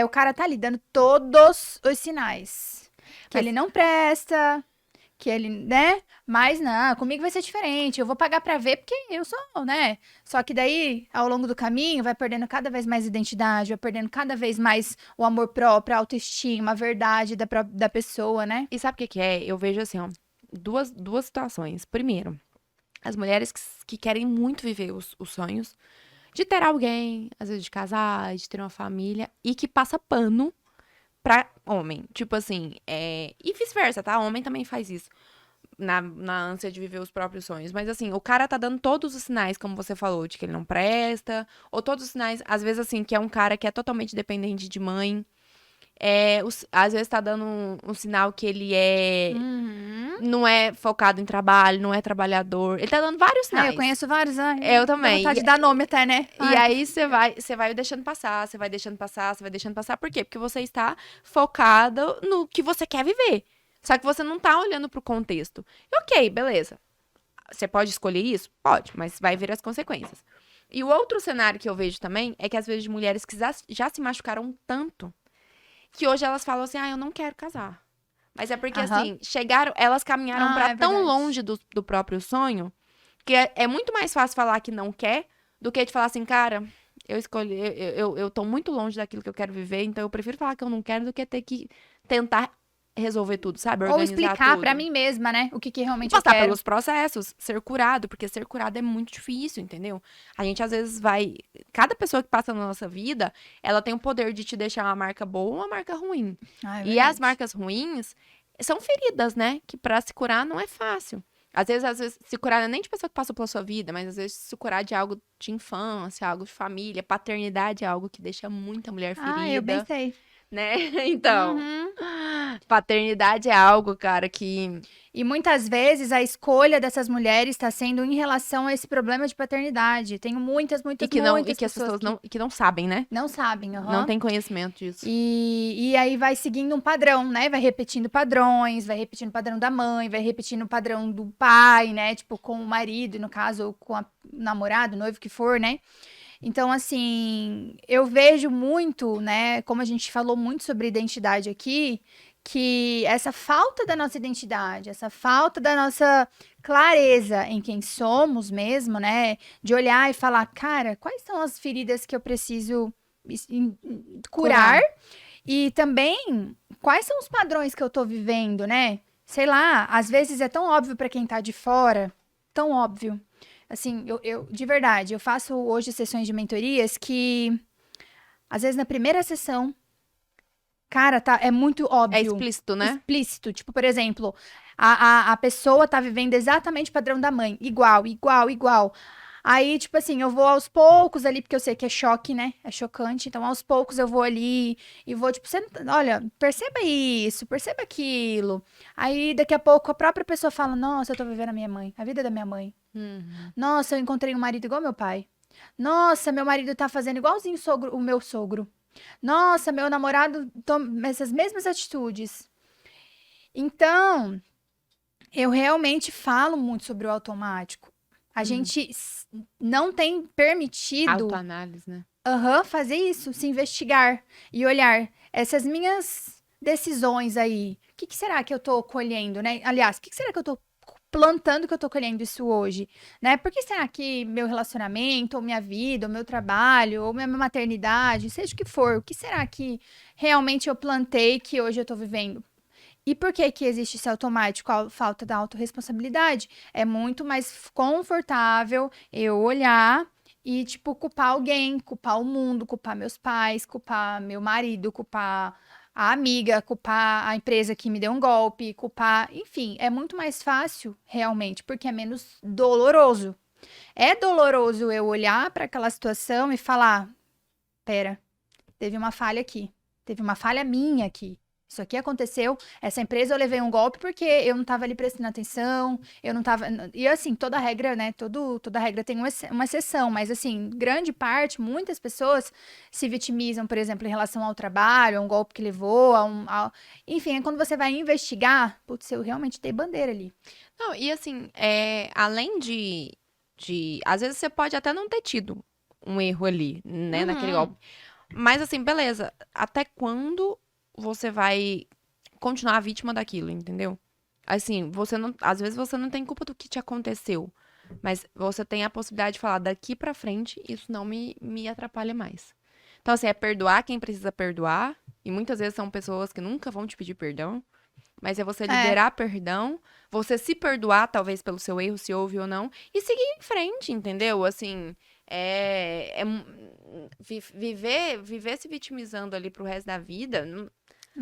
o cara tá ali dando todos os sinais. Que Mas ele não presta, que ele, né? Mas não, comigo vai ser diferente. Eu vou pagar pra ver porque eu sou, né? Só que daí, ao longo do caminho, vai perdendo cada vez mais identidade, vai perdendo cada vez mais o amor próprio, a autoestima, a verdade da pessoa, né? e sabe o que que é? Eu vejo assim, ó, duas situações. Primeiro, as mulheres que querem muito viver os sonhos de ter alguém, às vezes de casar, de ter uma família, e que passa pano pra homem. Tipo assim, e vice-versa, tá? Homem também faz isso. Na ânsia de viver os próprios sonhos. Mas assim, o cara tá dando todos os sinais, como você falou, de que ele não presta, ou todos os sinais, às vezes assim, que é um cara que é totalmente dependente de mãe. Às vezes tá dando um sinal que ele Uhum. não é focado em trabalho, não é trabalhador. Ele tá dando vários Ah, eu sinais. conheço vários, Eu dá também. vontade de dar nome até, né? E Ai, aí você vai deixando passar, você vai deixando passar, você vai deixando passar. Por quê? Porque você está focado no que você quer viver. Só que você não tá olhando pro contexto. E ok, beleza. Você pode escolher isso? Pode, mas vai ver as consequências. E o outro cenário que eu vejo também é que às vezes mulheres que já se machucaram tanto que hoje elas falam assim: ah, eu não quero casar. Mas é porque, aham. assim, elas caminharam pra É tão verdade. longe do próprio sonho que é muito mais fácil falar que não quer do que de falar assim, cara, eu escolhi, eu tô muito longe daquilo que eu quero viver, então eu prefiro falar que eu não quero do que ter que tentar resolver tudo, sabe? Ou Organizar explicar pra tudo. mim mesma, né? O que que E realmente eu passar quero. pelos processos, ser curado, porque ser curado é muito difícil, entendeu? A gente às vezes vai. Cada pessoa que passa na nossa vida, ela tem o poder de te deixar uma marca boa ou uma marca ruim. Ah, é E as verdade. marcas ruins são feridas, né? Que pra se curar não é fácil. Às vezes, se curar não é nem de pessoa que passou pela sua vida, mas às vezes se curar de algo de infância, algo de família, paternidade é algo que deixa muita mulher Ah, eu bem ferida, sei. né? Então, Uhum. paternidade é algo, cara, que. E muitas vezes a escolha dessas mulheres está sendo em relação a esse problema de paternidade. Tenho muitas, E muitas, que não, e muitas que as pessoas pessoas que não sabem, né? não sabem, Não aham. tem conhecimento disso. E aí vai seguindo um padrão, né? Vai repetindo padrões, vai repetindo o padrão da mãe, vai repetindo o padrão do pai, né? Tipo, com o marido, no caso, ou com o namorado, noivo que for, né? Então, assim, eu vejo muito, né? Como a gente falou muito sobre identidade aqui, que essa falta da nossa identidade, essa falta da nossa clareza em quem somos mesmo, né? De olhar e falar, cara, quais são as feridas que eu preciso curar? Curar. E também, quais são os padrões que eu tô vivendo, né? Sei lá, às vezes é tão óbvio pra quem tá de fora, tão óbvio. Assim, de verdade, eu faço hoje sessões de mentorias que, às vezes, na primeira sessão, cara, é muito É óbvio, explícito, né? explícito. Tipo, por exemplo, a pessoa tá vivendo exatamente o padrão da mãe, igual, igual, igual. Aí, tipo assim, eu vou aos poucos ali, porque eu sei que é choque, né? É chocante. Então, aos poucos eu vou ali e vou, tipo, olha, perceba isso, perceba aquilo. Aí, daqui a pouco, a própria pessoa fala: Nossa, eu tô vivendo a minha mãe, a vida da minha mãe. Uhum. Nossa, eu encontrei um marido igual meu pai. Nossa, meu marido tá fazendo igualzinho o meu sogro. Nossa, meu namorado toma essas mesmas atitudes. Então, eu realmente falo muito sobre o automático. A Uhum. gente não tem permitido, Autoanálise, né? fazer isso, se investigar e olhar essas minhas decisões aí. O que será que eu tô colhendo, né? Aliás, o que será que eu tô plantando que eu tô colhendo isso hoje, né? Por que será que meu relacionamento, ou minha vida, ou meu trabalho, ou minha maternidade, seja o que for, o que será que realmente eu plantei que hoje eu tô vivendo? E por que que existe esse automático, a falta da autorresponsabilidade? É muito mais confortável eu olhar e, tipo, culpar alguém, culpar o mundo, culpar meus pais, culpar meu marido, culpar a amiga, culpar a empresa que me deu um golpe, culpar, enfim, é muito mais fácil realmente, porque é menos doloroso. É doloroso eu olhar para aquela situação e falar, pera, teve uma falha aqui, teve uma falha minha aqui. Isso aqui aconteceu, essa empresa eu levei um golpe porque eu não estava ali prestando atenção, eu não estava... E assim, toda regra, né, toda regra tem uma exceção, mas assim, grande parte, muitas pessoas se vitimizam, por exemplo, em relação ao trabalho, a um golpe que levou, enfim, quando você vai investigar, putz, eu realmente dei bandeira ali. Não, e assim, além às vezes você pode até não ter tido um erro ali, né, naquele golpe. Mas assim, beleza, até quando você vai continuar vítima daquilo, entendeu? Assim, às vezes você não tem culpa do que te aconteceu, mas você tem a possibilidade de falar daqui pra frente, isso não me atrapalha mais. Então, assim, é perdoar quem precisa perdoar, e muitas vezes são pessoas que nunca vão te pedir perdão, mas é você liberar perdão, você se perdoar, talvez, pelo seu erro, se houve ou não, e seguir em frente, entendeu? Assim, viver se vitimizando ali pro resto da vida, não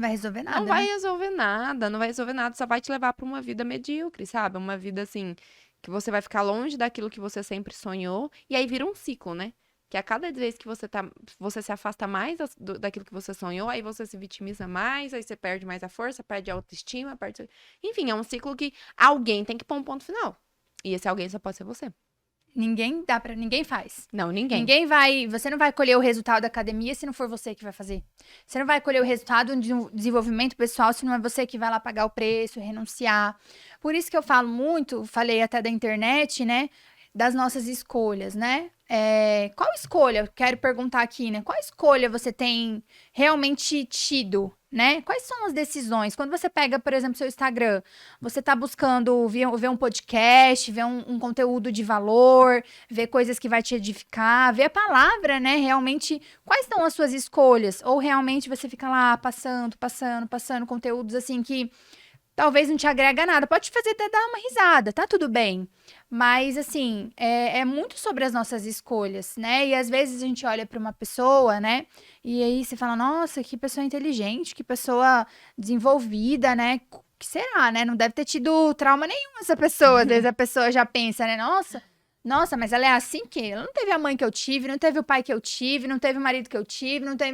vai resolver nada, não vai resolver nada, não vai resolver nada, só vai te levar pra uma vida medíocre, sabe? Uma vida, assim, que você vai ficar longe daquilo que você sempre sonhou, e aí vira um ciclo, né? Que a cada vez que você se afasta mais daquilo que você sonhou, aí você se vitimiza mais, aí você perde mais a força, perde a autoestima, Enfim, é um ciclo que alguém tem que pôr um ponto final. E esse alguém só pode ser você. Ninguém faz. Não, ninguém. Você não vai colher o resultado da academia se não for você que vai fazer. Você não vai colher o resultado de um desenvolvimento pessoal se não é você que vai lá pagar o preço, renunciar. Por isso que eu falei até da internet, né? Das nossas escolhas, né? Qual escolha, quero perguntar aqui, né? Qual escolha você tem realmente tido, né? Quais são as decisões? Quando você pega, por exemplo, seu Instagram, você tá buscando ver um podcast, ver um conteúdo de valor, ver coisas que vai te edificar, ver a palavra, né? Realmente, quais são as suas escolhas? Ou realmente você fica lá passando conteúdos assim que talvez não te agrega nada. Pode te fazer até dar uma risada, tá tudo bem. Mas, assim, é muito sobre as nossas escolhas, né? E às vezes a gente olha para uma pessoa, né? E aí você fala, nossa, que pessoa inteligente, que pessoa desenvolvida, né? Que será, né? Não deve ter tido trauma nenhum essa pessoa. Às vezes a pessoa já pensa, né? Nossa, mas ela é assim que ela não teve a mãe que eu tive, não teve o pai que eu tive, não teve o marido que eu tive, não tem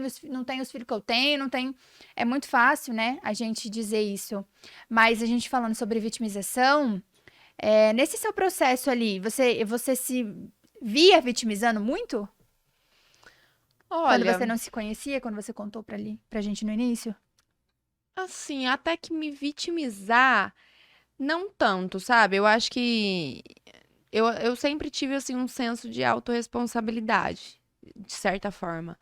os filhos que eu tenho, não tem... É muito fácil, né, a gente dizer isso. Mas a gente falando sobre vitimização, nesse seu processo ali, você se via vitimizando muito? Quando Olha, você não se conhecia, quando você contou pra gente no início? assim, até que me vitimizar, não tanto, sabe? Eu acho que eu sempre tive, assim, um senso de autorresponsabilidade, de certa forma.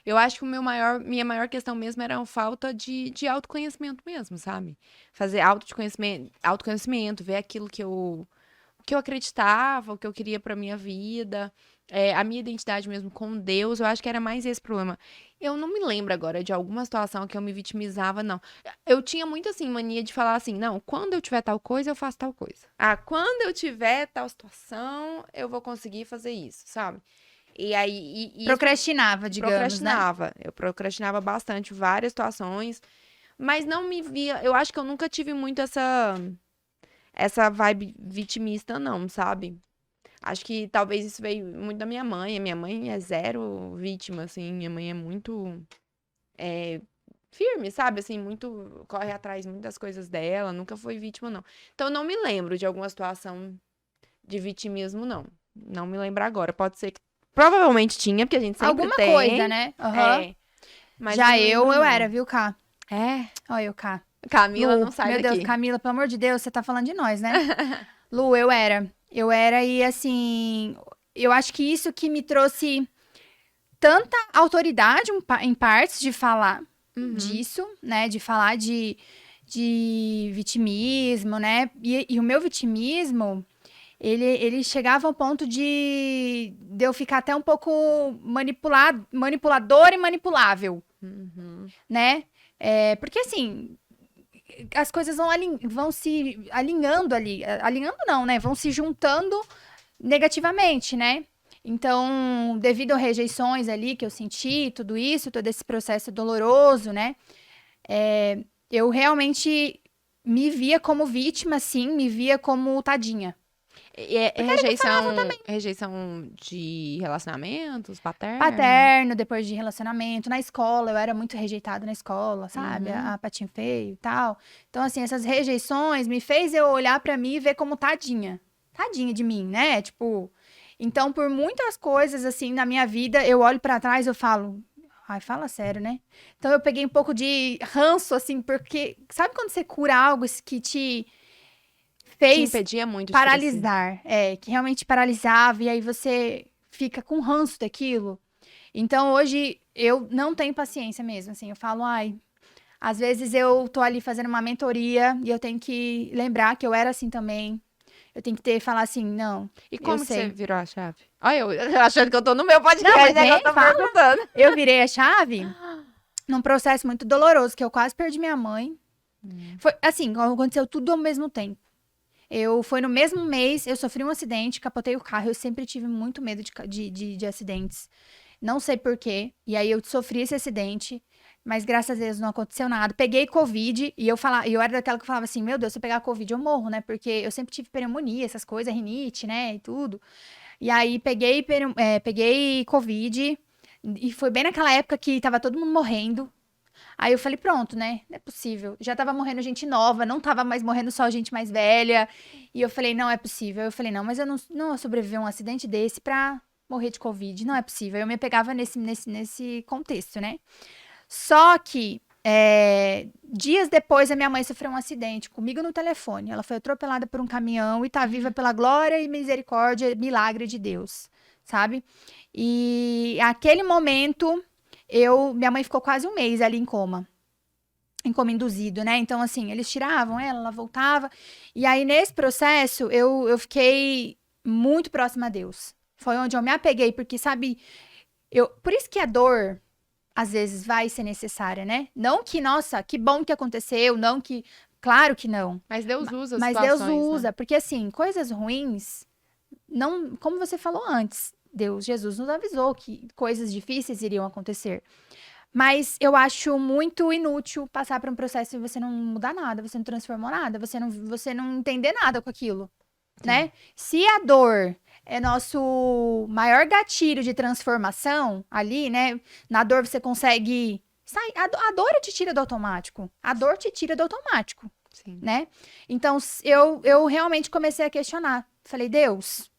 Eu acho que minha maior questão mesmo era a falta de autoconhecimento mesmo, sabe? Fazer autoconhecimento, ver aquilo que eu acreditava, o que eu queria pra minha vida, a minha identidade mesmo com Deus, eu acho que era mais esse problema. Eu não me lembro agora de alguma situação que eu me vitimizava, não. Eu tinha muito, assim, mania de falar assim, não, quando eu tiver tal coisa, eu faço tal coisa. Ah, quando eu tiver tal situação, eu vou conseguir fazer isso, sabe? E aí... Procrastinava, digamos, né? Eu procrastinava bastante, várias situações, mas não me via... Eu acho que eu nunca tive muito essa vibe vitimista, não, sabe? Acho que talvez isso veio muito da minha mãe. A minha mãe é zero vítima, assim. Minha mãe é muito firme, sabe? Assim, muito... Corre atrás muito das coisas dela. Nunca foi vítima, não. Então, eu não me lembro de alguma situação de vitimismo, não. Não me lembro agora. Pode ser que... Provavelmente tinha, porque a gente sempre Alguma tem. coisa, né? Uhum. Mas Já não lembro, eu não. era, viu, Ká? É. Olha eu, Ká. Camila Lu, não sai meu daqui. Deus, Camila, pelo amor de Deus, você tá falando de nós, né? Lu, eu era. E assim, eu acho que isso que me trouxe tanta autoridade em partes de falar disso, né? De falar de vitimismo, né? E o meu vitimismo, ele chegava ao ponto de eu ficar até um pouco manipuladora e manipulável, né? Porque assim, as coisas vão se alinhando ali. Alinhando não, né? Vão se juntando negativamente, né? Então, devido a rejeições ali que eu senti, tudo isso, todo esse processo doloroso, né? Eu realmente me via como vítima, sim, me via como tadinha. E é rejeição de relacionamentos, paterno? Paterno, depois de relacionamento, na escola, eu era muito rejeitada na escola, sabe? A patinho feio e tal. Então, assim, essas rejeições me fez eu olhar pra mim e ver como tadinha. Tadinha de mim, né? Tipo, então, por muitas coisas, assim, na minha vida, eu olho pra trás e eu falo, ai, fala sério, né? Então, eu peguei um pouco de ranço, assim, porque sabe quando você cura algo que te Te fez impedia muito de crescer. paralisar, que realmente paralisava, e aí você fica com ranço daquilo. Então, hoje, eu não tenho paciência mesmo, assim, eu falo, ai, às vezes eu tô ali fazendo uma mentoria e eu tenho que lembrar que eu era assim também. Eu tenho que falar assim, não, E eu como que você sei. virou a chave? Olha, eu achando que eu tô no meu Não, podcast, mas né? Que eu vem, tô fala. perguntando. Eu virei a chave num processo muito doloroso, que eu quase perdi minha mãe. Foi assim, aconteceu tudo ao mesmo tempo. Foi no mesmo mês, eu sofri um acidente, capotei o carro. Eu sempre tive muito medo de acidentes. Não sei por quê. E aí eu sofri esse acidente, mas graças a Deus não aconteceu nada. Peguei Covid e eu era daquela que falava assim: meu Deus, se eu pegar Covid eu morro, né? Porque eu sempre tive pneumonia, essas coisas, rinite, né? E tudo. E aí peguei Covid. E foi bem naquela época que tava todo mundo morrendo. Aí eu falei, pronto, né? Não é possível. Já tava morrendo gente nova, não tava mais morrendo só gente mais velha. E eu falei, não é possível. Eu falei, não, mas eu não vou sobreviver a um acidente desse pra morrer de Covid. Não é possível. Eu me pegava nesse contexto, né? Só que dias depois a minha mãe sofreu um acidente comigo no telefone. Ela foi atropelada por um caminhão e tá viva pela glória e misericórdia, milagre de Deus, sabe? E aquele momento, minha mãe ficou quase um mês ali em coma induzido, né? Então, assim, eles tiravam ela voltava. E aí, nesse processo, eu fiquei muito próxima a Deus. Foi onde eu me apeguei, porque, sabe, por isso que a dor às vezes vai ser necessária, né? Não que, nossa, que bom que aconteceu, não que. Claro que não. Mas Deus usa as Mas Deus situações, né? usa, porque assim, coisas ruins, não, como você falou antes, Jesus nos avisou que coisas difíceis iriam acontecer. Mas eu acho muito inútil passar por um processo e você não mudar nada, você não transformou nada, você não entender nada com aquilo, Sim. né? Se a dor é nosso maior gatilho de transformação ali, né? Na dor você consegue sair. A dor te tira do automático. A dor te tira do automático, Sim. né? Então eu realmente comecei a questionar. Falei, Deus,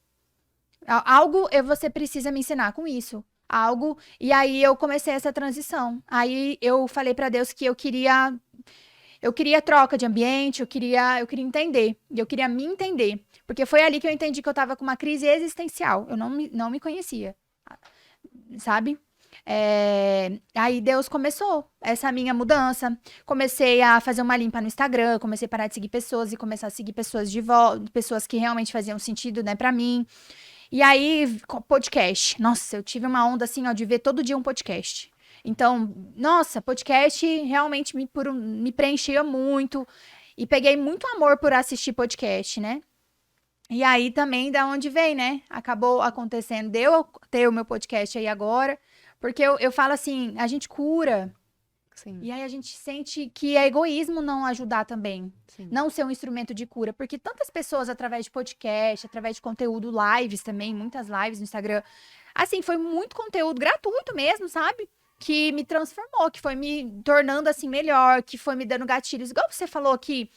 algo você precisa me ensinar com isso. Algo. E aí eu comecei essa transição. Aí eu falei pra Deus que eu queria troca de ambiente, eu queria entender. E eu queria me entender. Porque foi ali que eu entendi que eu tava com uma crise existencial. Eu não me conhecia, sabe? Aí Deus começou essa minha mudança. Comecei a fazer uma limpa no Instagram, comecei a parar de seguir pessoas e começar a seguir pessoas de volta, pessoas que realmente faziam sentido, né, pra mim. E aí, podcast. Nossa, eu tive uma onda assim, ó, de ver todo dia um podcast. Então, nossa, podcast realmente me preenchia muito. E peguei muito amor por assistir podcast, né? E aí também da onde vem, né? Acabou acontecendo de eu ter o meu podcast aí agora. Porque eu falo assim, a gente cura. Sim. E aí a gente sente que é egoísmo não ajudar também. Sim. Não ser um instrumento de cura. Porque tantas pessoas, através de podcast, através de conteúdo, lives também, muitas lives no Instagram. Assim, foi muito conteúdo gratuito mesmo, sabe? Que me transformou, que foi me tornando assim melhor, que foi me dando gatilhos. Igual você falou que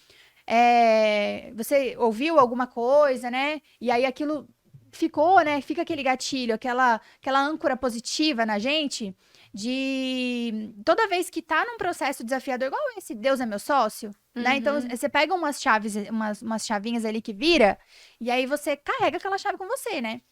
você ouviu alguma coisa, né? E aí aquilo ficou, né? Fica aquele gatilho, aquela âncora positiva na gente de toda vez que tá num processo desafiador, igual esse Deus é meu sócio, né? Então você pega umas chaves, umas chavinhas ali que vira, e aí você carrega aquela chave com você, né?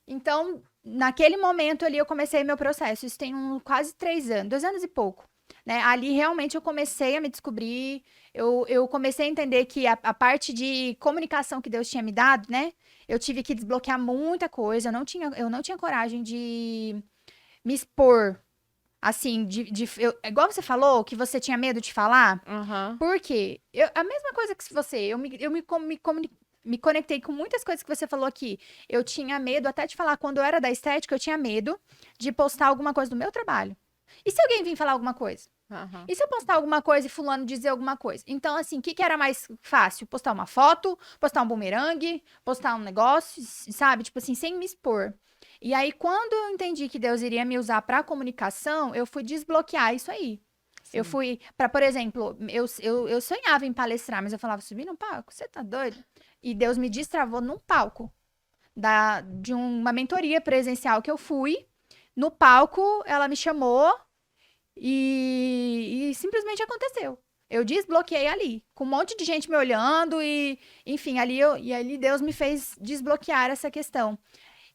Então, naquele momento ali, eu comecei meu processo. Isso tem quase 3 anos, 2 anos e pouco. Né? Ali, realmente, eu comecei a me descobrir. Eu comecei a entender que a parte de comunicação que Deus tinha me dado, né? Eu tive que desbloquear muita coisa. Eu não tinha coragem de me expor. Assim, igual você falou, que você tinha medo de falar. Aham. Por quê? A mesma coisa que você. Me conectei com muitas coisas que você falou aqui. Eu tinha medo até de falar, quando eu era da estética, eu tinha medo de postar alguma coisa do meu trabalho. E se alguém vir falar alguma coisa? Aham. E se eu postar alguma coisa e fulano dizer alguma coisa? Então, assim, o que era mais fácil? Postar uma foto, postar um bumerangue, postar um negócio, sabe? Tipo assim, sem me expor. E aí, quando eu entendi que Deus iria me usar para comunicação, eu fui desbloquear isso aí. Eu Sim. fui, para, por exemplo, eu sonhava em palestrar, mas eu falava, subir no palco? Você tá doido? E Deus me destravou num palco de uma mentoria presencial que eu fui. No palco, ela me chamou e simplesmente aconteceu. Eu desbloqueei ali, com um monte de gente me olhando e, enfim, ali Deus me fez desbloquear essa questão.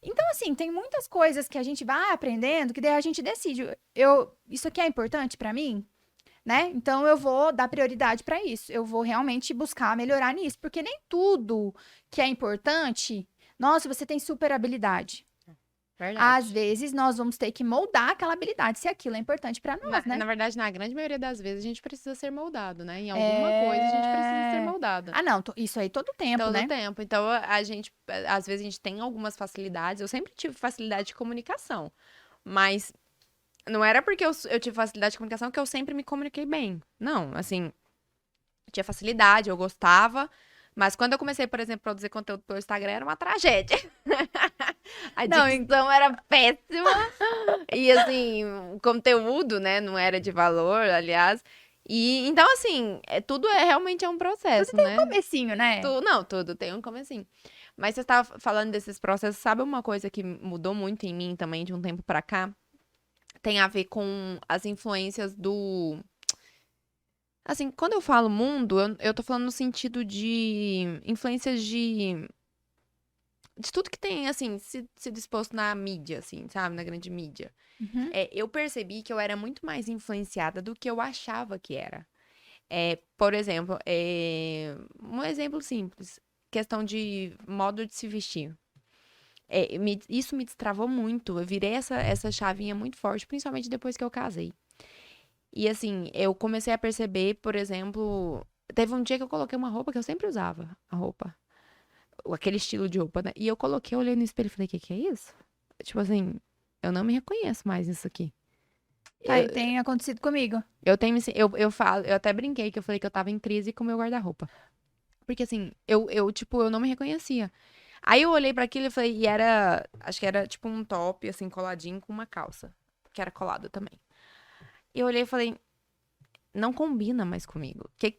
Então, assim, tem muitas coisas que a gente vai aprendendo que daí a gente decide. Isso aqui é importante pra mim, né? Então eu vou dar prioridade pra isso. Eu vou realmente buscar melhorar nisso, porque nem tudo que é importante, nossa, você tem super habilidade. Às Verdade. vezes nós vamos ter que moldar aquela habilidade se aquilo é importante pra Na, nós, né? na verdade, na grande maioria das vezes, a gente precisa ser moldado, né? Em alguma coisa, a gente precisa ser É... moldado. Ah, não, isso aí todo tempo, Todo né? tempo. Então, a gente, às vezes, a gente tem algumas facilidades. Eu sempre tive facilidade de comunicação. Mas não era porque eu tive facilidade de comunicação que eu sempre me comuniquei bem. Não, assim, eu tinha facilidade, eu gostava. Mas quando eu comecei, por exemplo, a produzir conteúdo pelo Instagram, era uma tragédia. A Não, dicção era péssima. E assim, o conteúdo, né, não era de valor, aliás. E então, assim, tudo realmente é um tudo processo, tem um né? comecinho, né? Não, tudo tem um comecinho. Mas você estava falando desses processos, sabe uma coisa que mudou muito em mim também de um tempo pra cá? Tem a ver com as influências do. Assim, quando eu falo mundo, eu tô falando no sentido de influências de tudo que tem, assim, se disposto na mídia, assim, sabe? Na grande mídia. Uhum. Eu percebi que eu era muito mais influenciada do que eu achava que era. Por exemplo, um exemplo simples. Questão de modo de se vestir. Isso me destravou muito. Eu virei essa chavinha muito forte, principalmente depois que eu casei. E assim, eu comecei a perceber, por exemplo, teve um dia que eu coloquei uma roupa que eu sempre usava, a roupa. Aquele estilo de roupa, né? E eu coloquei, olhei no espelho e falei, o que que é isso? Tipo assim, eu não me reconheço mais nisso aqui. Tá, Eu, tem acontecido comigo. eu tenho, eu falo, eu até brinquei que eu falei que eu tava em crise com o meu guarda-roupa. Porque assim, tipo, eu não me reconhecia. Aí eu olhei pra aquilo e falei, acho que era tipo um top, assim, coladinho com uma calça, que era colado também. E eu olhei e falei, não combina mais comigo. Que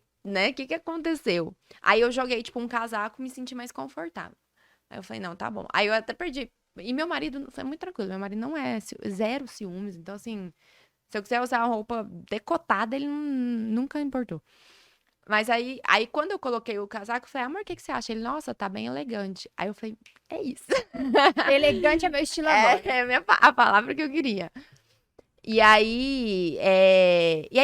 aconteceu? Aí eu joguei, tipo, um casaco e me senti mais confortável. Aí eu falei, não, tá bom. Aí eu até perdi. E meu marido foi muito tranquilo. Meu marido não é zero ciúmes. Então, assim, se eu quiser usar uma roupa decotada, ele nunca importou. Mas aí quando eu coloquei o casaco, eu falei, amor, o que que você acha? Ele, nossa, tá bem elegante. Aí eu falei, é isso. Elegante é meu estilo agora. É a palavra que eu queria. E aí,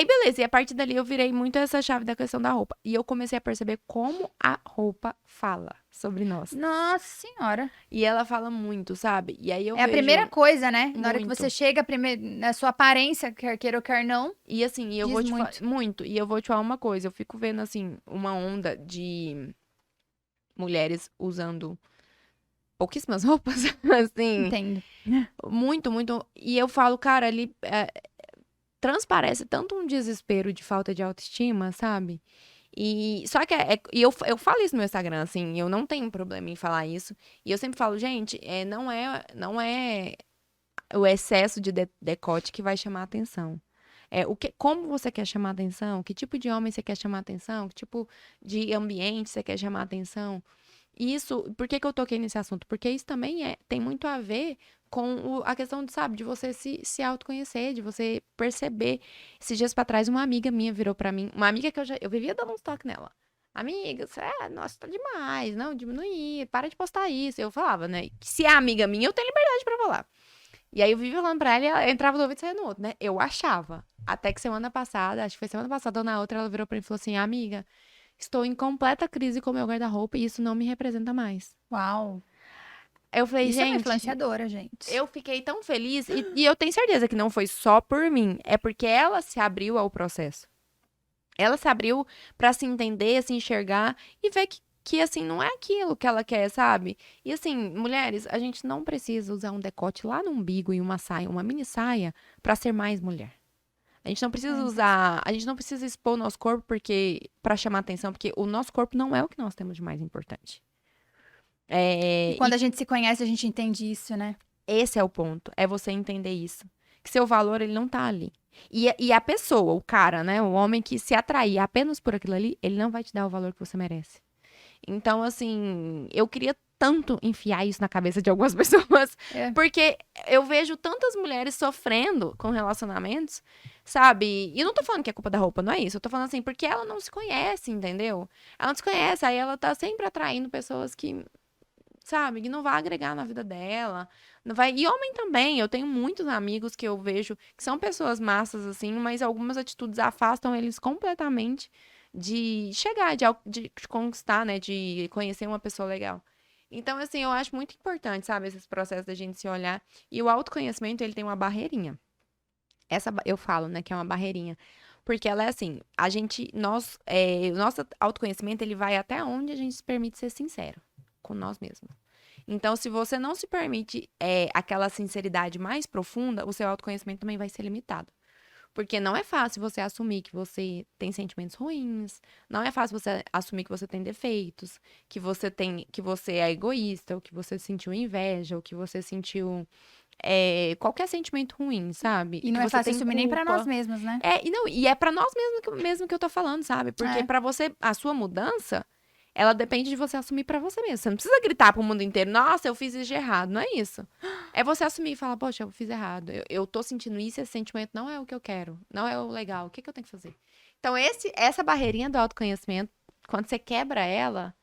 beleza. E a partir dali eu virei muito essa chave da questão da roupa. E eu comecei a perceber como a roupa fala sobre nós. Nossa senhora. E ela fala muito, sabe? E aí eu É a primeira vejo coisa, né? Na hora que você muito. chega, na sua aparência, quer queira ou quer não, E assim, eu vou diz te falar muito. muito. E eu vou te falar uma coisa. Eu fico vendo, assim, uma onda de mulheres usando pouquíssimas roupas, assim, Entendo. muito, muito. E eu falo, cara, ali transparece tanto um desespero de falta de autoestima, sabe? E só que eu falo isso no meu Instagram, assim, eu não tenho problema em falar isso. E eu sempre falo, gente, não é o excesso de decote que vai chamar a atenção. Como você quer chamar a atenção? Que tipo de homem você quer chamar a atenção? Que tipo de ambiente você quer chamar a atenção? Isso, por que que eu toquei nesse assunto? Porque isso também tem muito a ver com a questão de, sabe, de você se autoconhecer, de você perceber. Esses dias pra trás, uma amiga minha virou pra mim, uma amiga que eu vivia dando uns toques nela. Amiga, nossa, tá demais, não, diminuir, para de postar isso. Eu falava, né? Se é amiga minha, eu tenho liberdade pra falar. E aí eu vivia falando pra ela e ela entrava no ouvido e saía no outro, né? Eu achava. Até que semana passada, acho que foi semana passada ou na outra, ela virou pra mim e falou assim, amiga, estou em completa crise com o meu guarda-roupa e isso não me representa mais. Uau. Eu falei, Isso é uma gente, influenciadora, gente. eu fiquei tão feliz e eu tenho certeza que não foi só por mim, é porque ela se abriu ao processo. Ela se abriu pra se entender, se enxergar e ver que assim, não é aquilo que ela quer, sabe? E assim, mulheres, a gente não precisa usar um decote lá no umbigo e uma saia, uma mini saia, pra ser mais mulher. A gente não precisa usar, a gente não precisa expor o nosso corpo pra chamar atenção, porque o nosso corpo não é o que nós temos de mais importante. E quando a gente se conhece, a gente entende isso, né? Esse é o ponto, é você entender isso. Que seu valor, ele não tá ali. E a pessoa, o cara, né, o homem que se atrair apenas por aquilo ali, ele não vai te dar o valor que você merece. Então, assim, eu queria tanto enfiar isso na cabeça de algumas pessoas, porque eu vejo tantas mulheres sofrendo com relacionamentos, sabe? E eu não tô falando que é culpa da roupa, não é isso. Eu tô falando assim, porque ela não se conhece, entendeu? Ela não se conhece, aí ela tá sempre atraindo pessoas que, sabe, que não vai agregar na vida dela. Não vai... E homem também, eu tenho muitos amigos que eu vejo que são pessoas massas, assim, mas algumas atitudes afastam eles completamente de chegar, de conquistar, né, de conhecer uma pessoa legal. Então, assim, eu acho muito importante, sabe, esses processos da gente se olhar. E o autoconhecimento, ele tem uma barreirinha. Eu falo, né, que é uma barreirinha. Porque ela é assim, o nosso autoconhecimento, ele vai até onde a gente se permite ser sincero com nós mesmos. Então, se você não se permite aquela sinceridade mais profunda, o seu autoconhecimento também vai ser limitado. Porque não é fácil você assumir que você tem sentimentos ruins, não é fácil você assumir que você tem defeitos, que você é egoísta, ou que você sentiu inveja, ou que você sentiu qualquer sentimento ruim, sabe? E não é fácil assumir nem pra nós mesmos, né? E é pra nós mesmo que eu tô falando, sabe? Porque pra você, a sua mudança, ela depende de você assumir pra você mesmo. Você não precisa gritar pro mundo inteiro, nossa, eu fiz isso de errado. Não é isso. É você assumir e falar, poxa, eu fiz errado. Eu tô sentindo isso, esse sentimento não é o que eu quero. Não é o legal. O que eu tenho que fazer? Então, essa barreirinha do autoconhecimento, quando você quebra ela,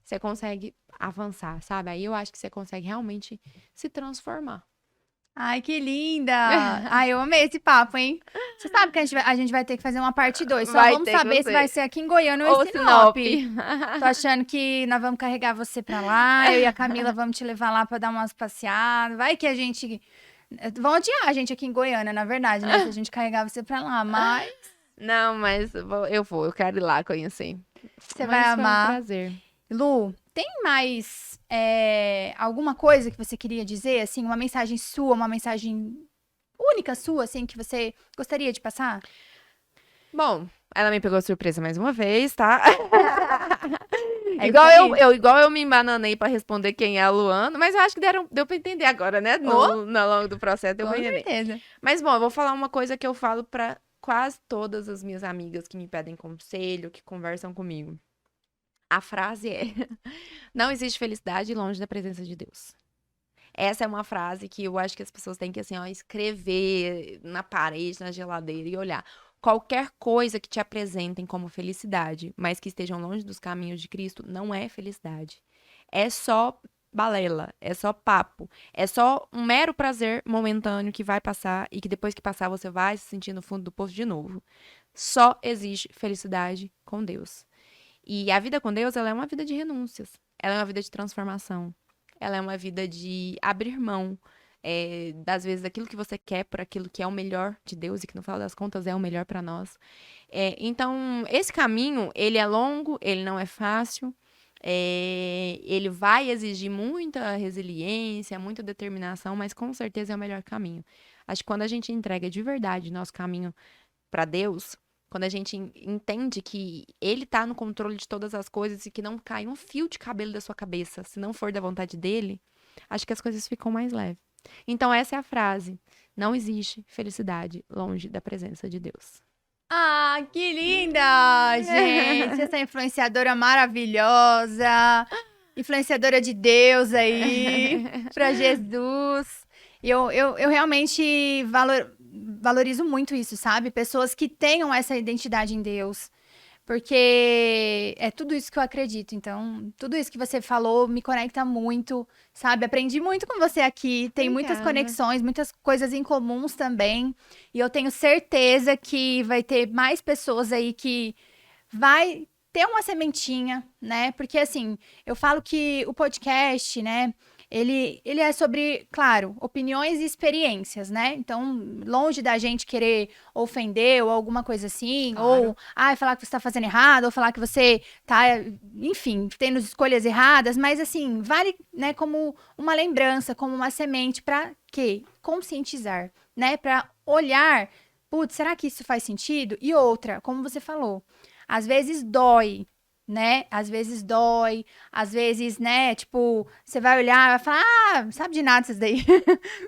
você consegue avançar, sabe? Aí eu acho que você consegue realmente se transformar. Ai, que linda! Ai, eu amei esse papo, hein? Você sabe que a gente vai ter que fazer uma parte 2. Só vamos saber se vai ser aqui em Goiânia ou em Sinop. Tô achando que nós vamos carregar você pra lá, eu e a Camila vamos te levar lá pra dar umas passeadas. Vai que a gente... Vão odiar a gente aqui em Goiânia, na verdade, né? Se a gente carregar você pra lá, mas... Não, mas eu quero ir lá conhecer. Você vai amar. Foi um prazer. Lu, tem mais alguma coisa que você queria dizer, assim, uma mensagem sua, uma mensagem única sua, assim, que você gostaria de passar? Bom, ela me pegou surpresa mais uma vez, tá? Igual eu me embananei pra responder quem é a Luana, mas eu acho que deu pra entender agora, né? No longo do processo deu pra entender. Com certeza. Mas, bom, eu vou falar uma coisa que eu falo pra quase todas as minhas amigas que me pedem conselho, que conversam comigo. A frase é: não existe felicidade longe da presença de Deus. Essa é uma frase que eu acho que as pessoas têm que, assim, ó, escrever na parede, na geladeira e olhar. Qualquer coisa que te apresentem como felicidade, mas que estejam longe dos caminhos de Cristo, não é felicidade. É só balela, é só papo, é só um mero prazer momentâneo que vai passar e que depois que passar você vai se sentir no fundo do poço de novo. Só existe felicidade com Deus. E a vida com Deus, ela é uma vida de renúncias. Ela é uma vida de transformação. Ela é uma vida de abrir mão, das vezes, daquilo que você quer por aquilo que é o melhor de Deus e que, no final das contas, é o melhor para nós. Então, esse caminho, ele é longo, ele não é fácil. Ele vai exigir muita resiliência, muita determinação, mas com certeza é o melhor caminho. Acho que quando a gente entrega de verdade nosso caminho para Deus, quando a gente entende que Ele tá no controle de todas as coisas e que não cai um fio de cabelo da sua cabeça, se não for da vontade dele, acho que as coisas ficam mais leves. Então, essa é a frase. Não existe felicidade longe da presença de Deus. Ah, que linda, gente! Essa influenciadora maravilhosa, influenciadora de Deus aí, pra Jesus. Eu realmente valorizo muito isso, sabe? Pessoas que tenham essa identidade em Deus. Porque é tudo isso que eu acredito. Então, tudo isso que você falou me conecta muito, sabe? Aprendi muito com você aqui. Tem muitas conexões, muitas coisas em comuns também. E eu tenho certeza que vai ter mais pessoas aí que vai ter uma sementinha, né? Porque, assim, eu falo que o podcast, né? Ele é sobre, claro, opiniões e experiências, né? Então, longe da gente querer ofender ou alguma coisa assim, Claro. ou falar que você tá fazendo errado, ou falar que você tá, enfim, tendo escolhas erradas, mas assim, vale, né, como uma lembrança, como uma semente para quê? Conscientizar, né? Para olhar putz, será que isso faz sentido? E outra, como você falou, às vezes dói, né? Às vezes dói, às vezes, né? Tipo, você vai olhar e vai falar, ah, não sabe de nada isso daí.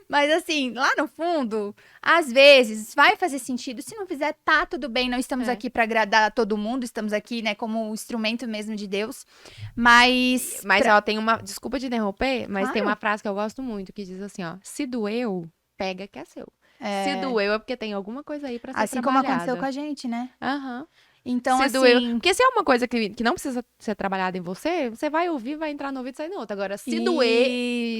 Mas assim, lá no fundo, às vezes vai fazer sentido. Se não fizer, tá tudo bem. Não estamos É. aqui para agradar todo mundo, estamos aqui, né, como um instrumento mesmo de Deus. Mas, Mas, ó, tem uma. Desculpa te interromper, mas tem Claro. uma frase que eu gosto muito que diz assim, ó. Se doeu, pega que é seu. Se É, doeu é porque tem alguma coisa aí pra ser assim como aconteceu trabalhada. com a gente, né? Aham. Então, Se doeu. assim, Porque se é uma coisa que não precisa ser trabalhada em você, você vai ouvir, vai entrar no ouvido e sair no outro. Agora, se doer,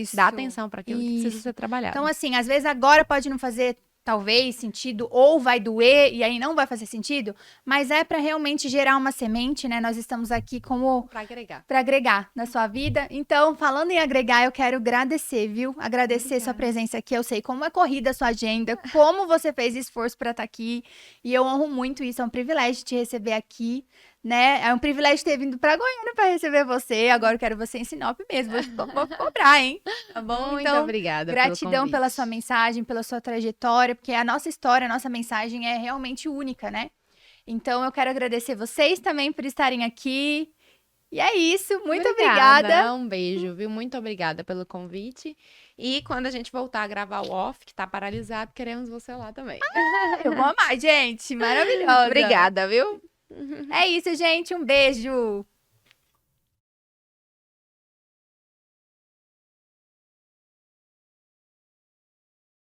isso, dá atenção pra aquilo que precisa isso. ser trabalhado. Então, assim, às vezes agora pode não fazer, talvez, sentido, ou vai doer, e aí não vai fazer sentido, mas é para realmente gerar uma semente, né? Nós estamos aqui como Pra agregar. para agregar na sua vida. Então, falando em agregar, eu quero agradecer, viu? Agradecer sua Obrigada. presença aqui. Eu sei como é corrida a sua agenda, como você fez esforço para estar aqui, e eu honro muito isso. É um privilégio te receber aqui, né? É um privilégio ter vindo para Goiânia para receber você. Agora eu quero você em Sinop mesmo. Vou cobrar, hein? Tá bom? Muito Então, obrigada gratidão pelo pela convite. sua mensagem, pela sua trajetória, porque a nossa história, a nossa mensagem é realmente única, né? Então, eu quero agradecer vocês também por estarem aqui. E é isso, muito obrigada. Um beijo, viu? Muito obrigada pelo convite. E quando a gente voltar a gravar o off, que tá paralisado, queremos você lá também. Eu vou amar, gente. Maravilhosa. Obrigada, viu? É isso, gente. Um beijo.